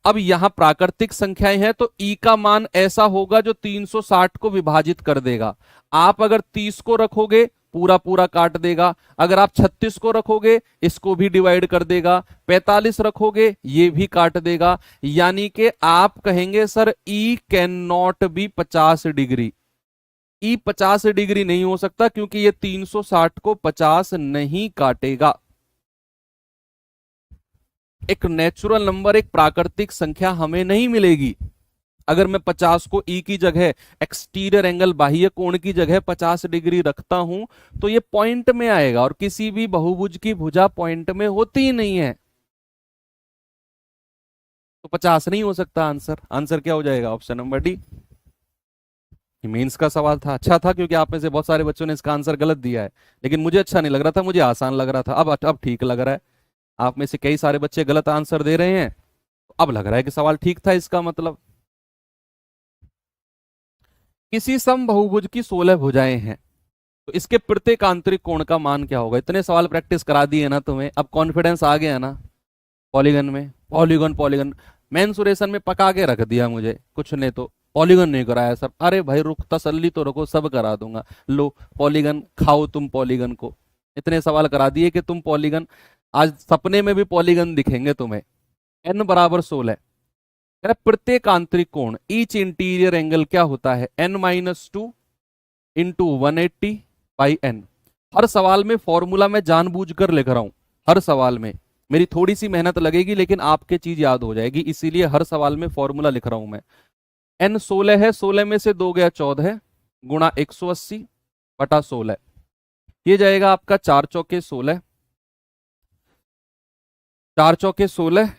अब यहां प्राकृतिक संख्याएं हैं तो ई का मान ऐसा होगा जो 360 को विभाजित कर देगा। आप अगर 30 को रखोगे पूरा पूरा काट देगा, अगर आप 36 को रखोगे इसको भी डिवाइड कर देगा, 45 रखोगे ये भी काट देगा। यानी कि आप कहेंगे sir E can not be 50 degree. E 50 degree नहीं हो सकता क्योंकि ये 360 को 50 नहीं काटेगा। एक नेचुरल नंबर, एक प्राकृतिक संख्या हमें नहीं मिलेगी। अगर मैं 50 को ई की जगह, एक्सटीरियर एंगल बाह्य कोण की जगह 50 डिग्री रखता हूं तो ये पॉइंट में आएगा, और किसी भी बहुभुज की भुजा पॉइंट में होती ही नहीं है, तो 50 नहीं हो सकता। आंसर आंसर क्या हो जाएगा? Option number D. मीन्स का सवाल था, अच्छा था, क्योंकि आप में से बहुत सारे बच्चों ने इसका आंसर गलत दिया है, लेकिन मुझे अच्छा नहीं लग रहा था, मुझे आसान लग रहा था। अब ठीक लग रहा है। आप में से कई सारे बच्चे गलत आंसर दे रहे हैं, अब लग रहा है कि सवाल ठीक था। इसका मतलब किसी समबाहुभुज की 16 भुजाएं हैं तो इसके प्रत्येक आंतरिक कोण का मान क्या होगा? इतने सवाल प्रैक्टिस करा दिए ना तुम्हें, अब कॉन्फिडेंस आ गया ना। पॉलीगन में पॉलीगन पॉलीगन मेंसुरेशन में पका के रख दिया मुझे कुछ ने, तो पॉलीगन नहीं कराया सर। अरे भाई रुक, तसल्ली तो रखो, सब करा दूंगा। लो पॉलीगन खाओ तुम पॉलीगन को। इतने सवाल करा दिए कि तुम पॉलीगन, आज सपने में भी पॉलीगन दिखेंगे तुम्हें। n बराबर 16। प्रत्येक आंतरिक कोण, ईच इंटीरियर एंगल क्या होता है? n-2 into 180/n। हर सवाल में फॉर्मूला मैं जानबूझकर लिख रहा हूं, हर सवाल में मेरी थोड़ी सी मेहनत लगेगी लेकिन आपके चीज याद हो जाएगी, इसीलिए हर सवाल में फॉर्मूला लिख रहा हूं मैं। n 16 है, 16 में से 2 गया 14 गुणा 180/16। ये जाएगा आपका 4 चौके 16, 4 चौके 16,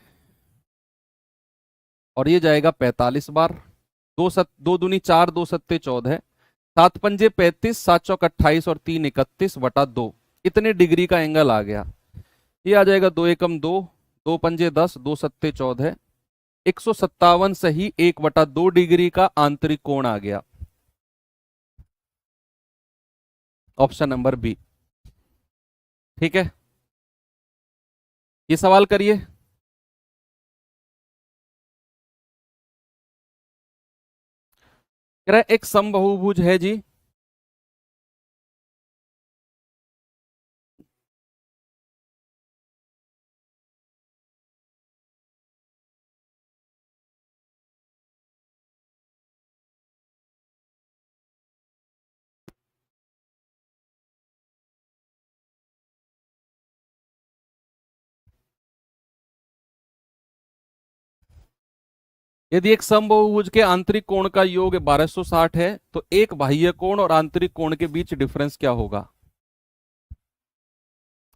और ये जाएगा 45 बार। 2 दूनी 4, 2 सत्ते 14, 7 पंजे 35, 7 चौक 28 और 3 31/2। इतने डिग्री का एंगल आ गया। ये आ जाएगा 2 एकम 2, 2 पंजे 10, 2 सत्ते 14, 157 सही 1/2 डिग्री का आंतरिक कोण आ गया। Option number B. ठीक है, ये सवाल करिए। कह रहा है एक समबाहुभुज है जी, यदि एक समबाहुभुज के आंतरिक कोण का योग 1260 है तो एक बाह्य कोण और आंतरिक कोण के बीच डिफरेंस क्या होगा?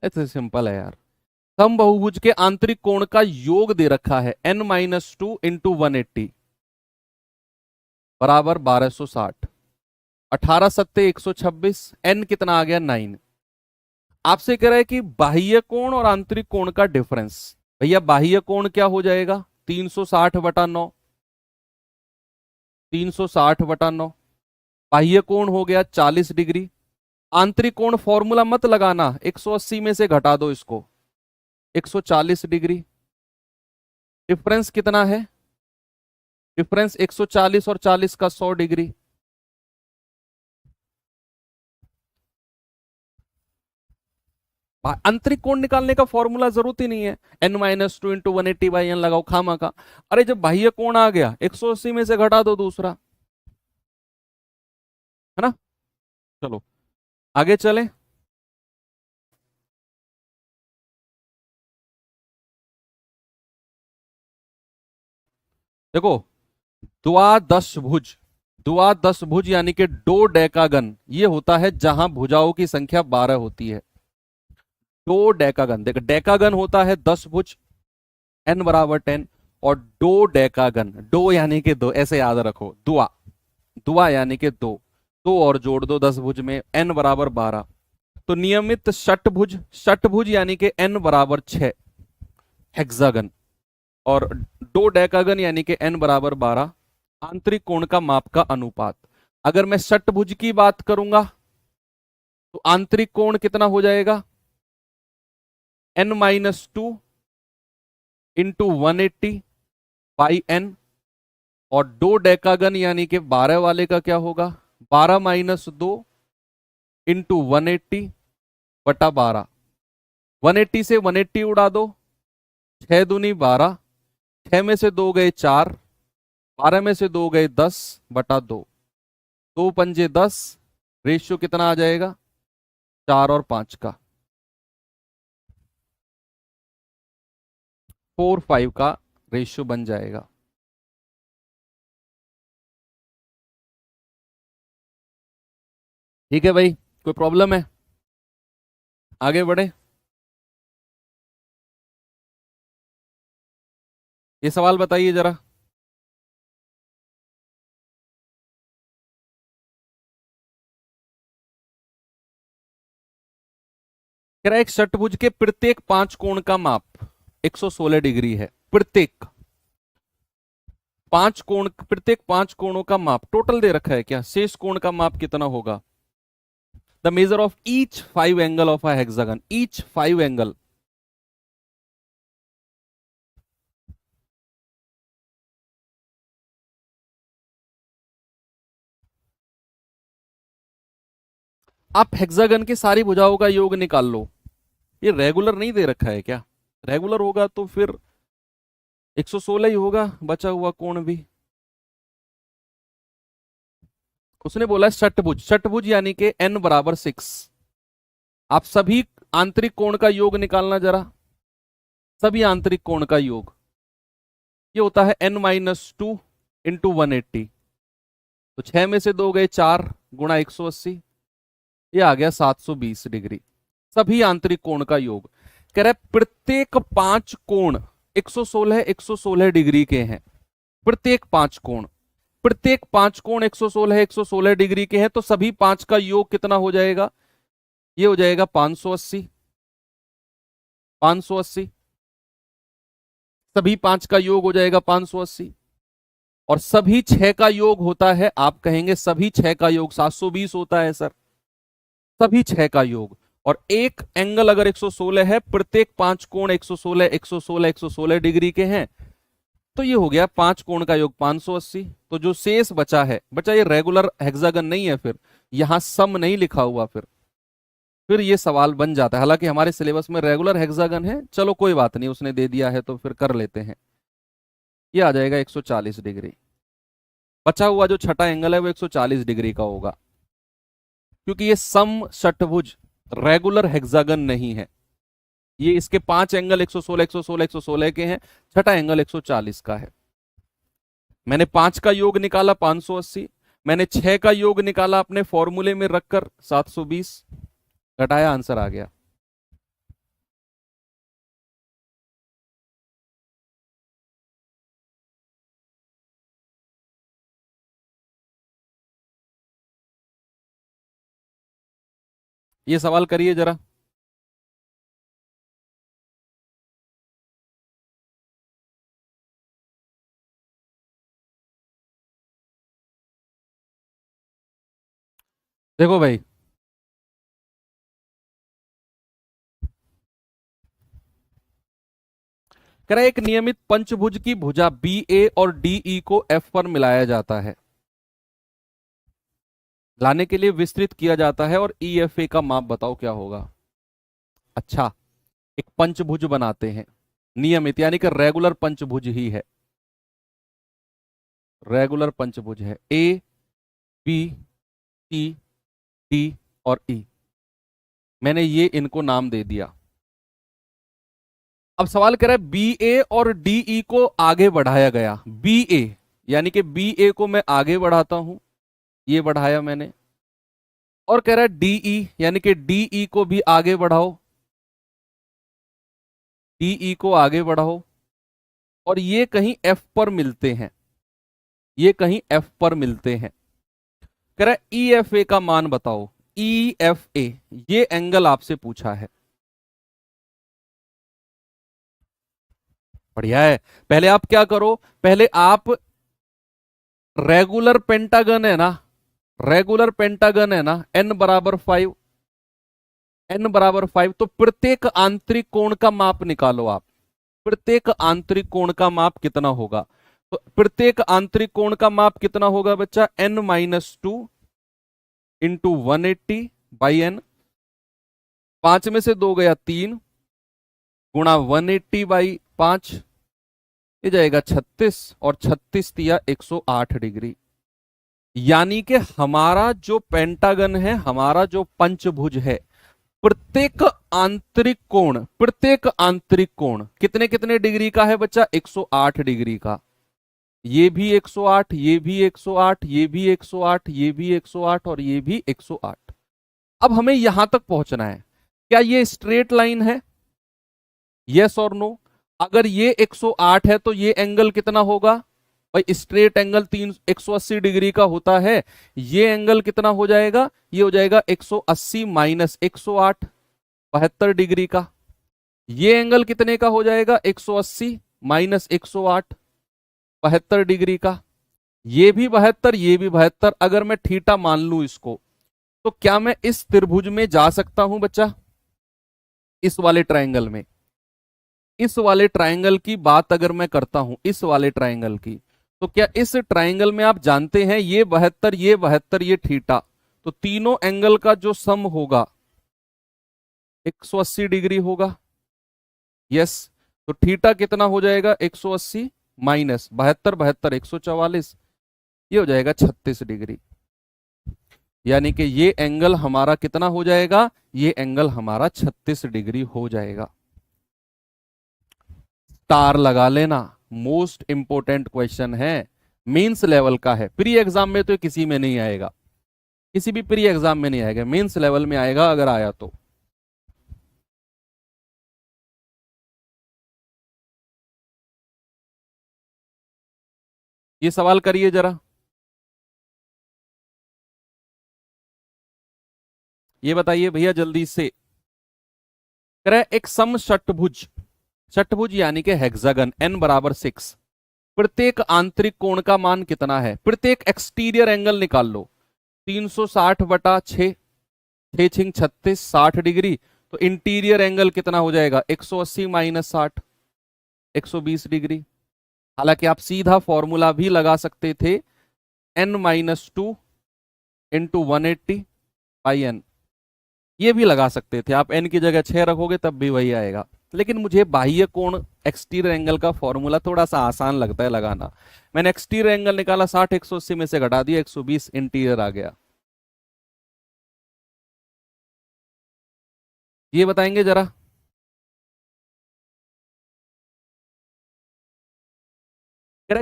इतना सिंपल है यार। समबाहुभुज के आंतरिक कोण का योग दे रखा है n-2 इंटू 180 बराबर 1260। 18 सत्ते 126, n कितना आ गया? 9। आपसे कह रहा है कि बाह्य कोण और आंतरिक कोण का डिफरेंस। भैया बाह्य कोण क्या हो जाएगा? 360/9, 360/9। बाह्य कोण हो गया 40 डिग्री। आंतरिक कोण फॉर्मूला मत लगाना, 180 में से घटा दो इसको, 140 डिग्री। डिफरेंस कितना है? डिफरेंस 140 और 40 का 100 डिग्री। आंतरिक कोण निकालने का फॉर्मूला जरूरत ही नहीं है, n-2 इंटू 180/n लगाओ खामा का। अरे जब बाह्य कोण आ गया 180 में से घटा दो दूसरा, है ना। चलो आगे चले। देखो द्वादश भुज, द्वादश भुज यानी कि डोडेकागन, ये होता है जहां भुजाओं की संख्या 12 होती है। डोडेकागन, देखो डेकागन होता है 10 भुज, n बराबर 10, और डोडेकागन, डो यानी कि दो, ऐसे याद रखो, दुआ, दुआ यानी कि दो, दो और जोड़ दो 10 भुज में, n बराबर 12। तो नियमित षटभुज, षटभुज यानी कि n बराबर 6, हेक्सागन, और डोडेकागन यानी कि n बराबर 12, आंतरिक कोण का माप का अनुपात। अगर मैं षटभुज की बात करूंगा तो आंतरिक कोण कितना हो जाएगा, n-2 इंटू 180/n, और डोडेकागन यानी कि 12 वाले का क्या होगा, 12-2 इंटू 180/12, 180 से 180 उड़ा दो, 6 दूनी 12, 6 में से 2 गए 4, 12 में से 2 गए 10/2, 2 पंजे 10, रेशियो कितना आ जाएगा, 4 और 5 का, 4-5 का रेशियो बन जाएगा। ठीक है भाई, कोई प्रॉब्लम है, आगे बढ़े। ये सवाल बताइए जरा। कह रहा है एक षटभुज के प्रत्येक 5 कोण का माप 116 डिग्री है, प्रत्येक 5 कोण, प्रत्येक 5 कोणों का माप टोटल दे रखा है क्या, शेष कोण का माप कितना होगा, the measure of each 5 angle of a hexagon, each 5 angle. आप हेक्सागन की सारी भुजाओं का योग निकाल लो, ये रेगुलर नहीं दे रखा है क्या, रेगुलर होगा तो फिर 116 ही होगा, बचा हुआ कोण भी। उसने बोला षटभुज, षटभुज यानी कि n बराबर 6, आप सभी आंतरिक कोण का योग निकालना जरा, सभी आंतरिक कोण का योग, ये होता है n-2 इंटू 180, तो 6 में से 2 गए 4, गुणा 180, ये आ गया 720 डिग्री, सभी आंतरिक कोण का योग। कह रहा है प्रत्येक 5 कोण 116 116 डिग्री के हैं, प्रत्येक 5 कोण, प्रत्येक 5 कोण 116 116 डिग्री के हैं, तो सभी 5 का योग कितना हो जाएगा, ये हो जाएगा 580, 580, सभी 5 का योग हो जाएगा 580, और सभी 6 का योग होता है, आप कहेंगे सभी 6 का योग 720 होता है सर, सभी 6 का योग, और एक एंगल अगर 116 है, प्रत्येक 5 कोण 116 116 116 डिग्री के हैं, तो ये हो गया 5 कोण का योग 580। तो जो शेष बचा है, बचा ये रेगुलर हेक्सागन नहीं है, फिर यहां सम नहीं लिखा हुआ, फिर ये सवाल बन जाता है, हालांकि हमारे सिलेबस में रेगुलर हेक्सागन है, चलो कोई बात नहीं, उसने दे दिया है तो फिर कर लेते हैं। ये आ जाएगा 140 डिग्री, बचा हुआ जो छठा एंगल है वो 140 डिग्री का होगा, क्योंकि ये सम षटभुज रेगुलर हेक्सागन नहीं है, ये इसके 5 एंगल 116 116 116 के हैं, छठा एंगल 140 का है। मैंने 5 का योग निकाला 580, मैंने 6 का योग निकाला अपने फॉर्मूले में रखकर 720, घटाया आंसर आ गया। ये सवाल करिए जरा। देखो भाई, कह रहा है एक नियमित पंचभुज की भुजा बी ए और डी ई को एफ पर मिलाया जाता है, लाने के लिए विस्तृत किया जाता है, और ई एफ ए का माप बताओ क्या होगा। अच्छा, एक पंचभुज बनाते हैं, नियमित यानी कि रेगुलर पंचभुज ही है, रेगुलर पंचभुज है, ए बी सी डी और ई। मैंने ये इनको नाम दे दिया। अब सवाल कह रहा है बी ए और डी ई को आगे बढ़ाया गया। बी ए यानी कि बी ए को मैं आगे बढ़ाता हूं, ये बढ़ाया मैंने, और कह रहा है डी ई यानी कि डी ई को भी आगे बढ़ाओ, डी ई को आगे बढ़ाओ, और ये कहीं एफ पर मिलते हैं, ये कहीं एफ पर मिलते हैं। कह रहा है ई एफ ए का मान बताओ, ई एफ ए ये एंगल आपसे पूछा है। बढ़िया है। पहले आप क्या करो, पहले आप रेगुलर पेंटागन है ना, रेगुलर पेंटागन है ना, एन बराबर 5, एन बराबर 5, तो प्रत्येक आंतरिक कोण का माप निकालो आप। प्रत्येक आंतरिक कोण का माप कितना होगा? तो प्रत्येक आंतरिक कोण का माप कितना होगा बच्चा? n-2 इंटू 180/n, 5 में से 2 गया 3, गुणा 180/5, ये जाएगा 36, और 36 दिया 108 डिग्री। यानी कि हमारा जो पेंटागन है, हमारा जो पंचभुज है, प्रत्येक आंतरिक कोण, प्रत्येक आंतरिक कोण कितने कितने डिग्री का है बच्चा? 108 डिग्री का। ये भी 108, ये भी 108, ये भी 108, ये भी 108 और ये भी 108। अब हमें यहां तक पहुंचना है। क्या ये स्ट्रेट लाइन है? यस और नो? अगर ये 108 है तो ये एंगल कितना होगा भाई? स्ट्रेट एंगल 180 डिग्री का होता है। ये एंगल कितना हो जाएगा? ये हो जाएगा 180 माइनस 108, 72 डिग्री का। ये एंगल कितने का हो जाएगा? 180 माइनस 108, 72 डिग्री का। ये भी 72, ये भी 72। अगर मैं थीटा मान लू इसको, तो क्या मैं इस त्रिभुज में जा सकता हूं बच्चा? इस वाले ट्रायंगल में, इस वाले ट्रायंगल की बात अगर मैं करता हूं, इस वाले ट्रायंगल की, तो क्या इस ट्रायंगल में आप जानते हैं ये 72, ये 72, ये थीटा, तो तीनों एंगल का जो सम होगा 180 डिग्री होगा। यस, तो थीटा कितना हो जाएगा? 180 माइनस 72, 72 144, ये हो जाएगा 36 डिग्री। यानी कि ये एंगल हमारा कितना हो जाएगा? ये एंगल हमारा 36 डिग्री हो जाएगा। स्टार लगा लेना, मोस्ट इंपोर्टेंट क्वेश्चन है, मेंस लेवल का है। प्री एग्जाम में तो किसी में नहीं आएगा, किसी भी प्री एग्जाम में नहीं आएगा, मेंस लेवल में आएगा अगर आया तो। ये सवाल करिए जरा, ये बताइए भैया जल्दी से। करे एक सम षटभुज, षटभुज यानी कि हेक्सागन, n बराबर 6, प्रत्येक आंतरिक कोण का मान कितना है? प्रत्येक एक्सटीरियर एंगल निकाल लो। 360/6, 6 छिंग 36, 60 डिग्री। तो इंटीरियर एंगल कितना हो जाएगा? 180 माइनस 60, 120 डिग्री। हालांकि आप सीधा फॉर्मूला भी लगा सकते थे, n-2 इंटू 180/n, ये भी लगा सकते थे आप। n की जगह 6 रखोगे तब भी वही आएगा, लेकिन मुझे बाह्य कोण एक्सटीरियर एंगल का फॉर्मूला थोड़ा सा आसान लगता है लगाना। मैंने एक्सटीरियर एंगल निकाला, 60 180 में से घटा दिया, 120 इंटीरियर आ गया। ये बताएंगे जरा।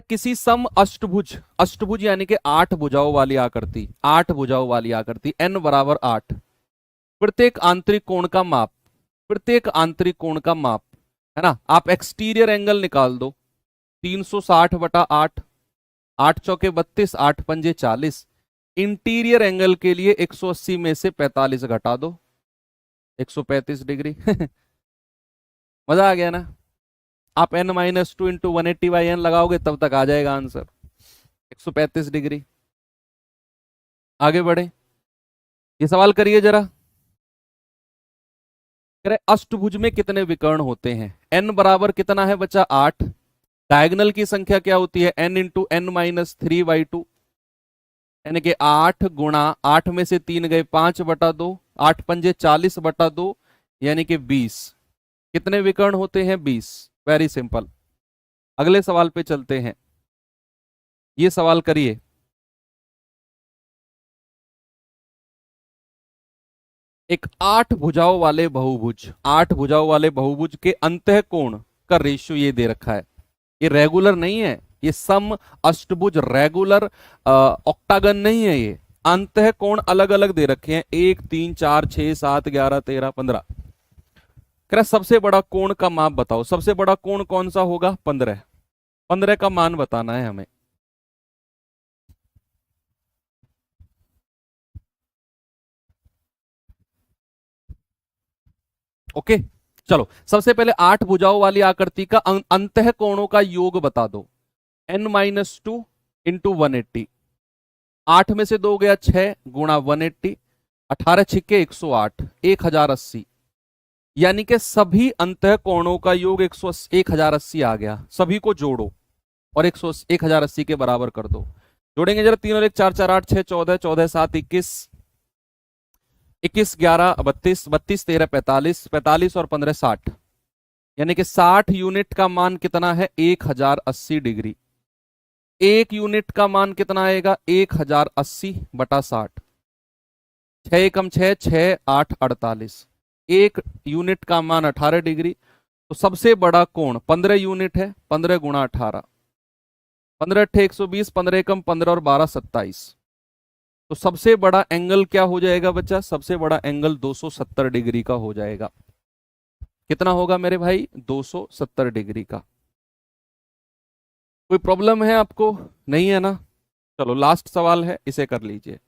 किसी सम अष्टभुज, अष्टभुज यानी कि 8 भुजाओं वाली आकृति, 8 भुजाओं वाली आकृति, n बराबर 8, प्रत्येक आंतरिक कोण का माप, प्रत्येक आंतरिक कोण का माप है ना। आप एक्सटीरियर एंगल निकाल दो, 360/8, 8 चौके 32, 8 पंजे 40। इंटीरियर एंगल के लिए 180 में से 45 घटा दो, 135 डिग्री। मजा आ गया ना? आप n-2 इंटू 180/n लगाओगे तब तक आ जाएगा आंसर, 135 डिग्री। आगे बढ़े, ये सवाल करिए जरा। अष्टभुज में कितने विकर्ण होते हैं? n बराबर कितना है बच्चा? 8। डायगोनल की संख्या क्या होती है? n इंटू n-3/2, यानी कि 8 गुणा 8 में से 3 गए 5/2, 8 पंजे 40/2, यानी कि 20। कितने विकर्ण होते हैं? 20। Very simple. अगले सवाल पे चलते हैं। ये सवाल करिए। एक 8 भुजाओं वाले बहुभुज, 8 भुजाओं वाले बहुभुज के अंतः कोण का रेशियो ये दे रखा है। ये रेगुलर नहीं है, ये सम अष्टभुज रेगुलर ऑक्टागन नहीं है। ये अंतः कोण अलग अलग दे रखे हैं, 1 3 4 6 7 11 13 15। कह रहा सबसे बड़ा कोण का माप बताओ। सबसे बड़ा कोण कौन सा होगा? 15। 15 का मान बताना है हमें। ओके, चलो सबसे पहले 8 भुजाओं वाली आकृति का अंतः कोणों का योग बता दो। n-2 into 180। 8 में से 2 गया 6 गुणा 180, 18 छिक्के 108, 1080। यानी कि सभी अंतः कोणों का योग 1080 आ गया। सभी को जोड़ो और 1080 के बराबर कर दो। जोड़ेंगे जरा, 3 और 1 4 4 8 6 14, 14 7 21, 21 11 32, 32 13 45, 45 और 15 60। यानी कि 60 यूनिट का मान कितना है? 1080 डिग्री। 1 यूनिट का मान कितना आएगा? 1080 बटा 60। 6 एकम 6, 6 8 48। 1 यूनिट का मान 18 डिग्री। तो सबसे बड़ा कोण 15 यूनिट है। 15 गुणा 18, 15 अट्ठे 120, 15 एकम 15 और 12 27। तो सबसे बड़ा एंगल क्या हो जाएगा बच्चा? सबसे बड़ा एंगल 270 डिग्री का हो जाएगा। कितना होगा मेरे भाई? 270 डिग्री का। कोई प्रॉब्लम है आपको? नहीं है ना? चलो लास्ट सवाल है, इसे कर लीजिए।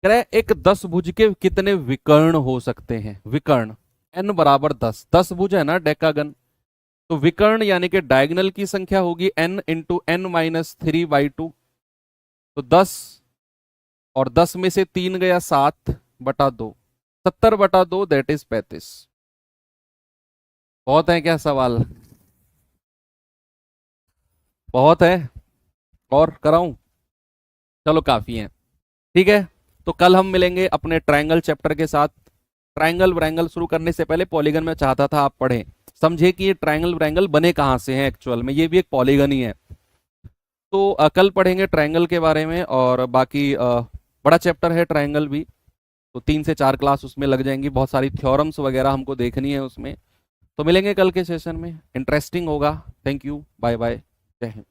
कह रहे एक 10 भुज के कितने विकर्ण हो सकते हैं? विकर्ण n बराबर 10। 10 भुज है ना, डेकागन। तो विकर्ण यानी कि डायगोनल की संख्या होगी n इंटू n माइनस 3/2। तो 10 और 10 में से 3 गया 7 बटा 2, 70 बटा 2 दैट इज 35। बहुत है क्या सवाल? बहुत है और कराऊं? चलो काफी है, ठीक है। तो कल हम मिलेंगे अपने ट्रायंगल चैप्टर के साथ। ट्रायंगल व्रैंगल शुरू करने से पहले पॉलीगन में चाहता था आप पढ़ें, समझे कि ये ट्रायंगल व्रैंगल बने कहां से हैं एक्चुअल में। ये भी एक पॉलीगन ही है। तो कल पढ़ेंगे ट्रायंगल के बारे में, और बाकी बड़ा चैप्टर है ट्रायंगल भी। तो 3 से 4 क्लास उसमें लग जाएंगी। बहुत सारी थ्योरम्स वगैरह हमको देखनी है उसमें। तो मिलेंगे कल के सेशन में, इंटरेस्टिंग होगा। थैंक यू, बाय बाय, जय हिंद।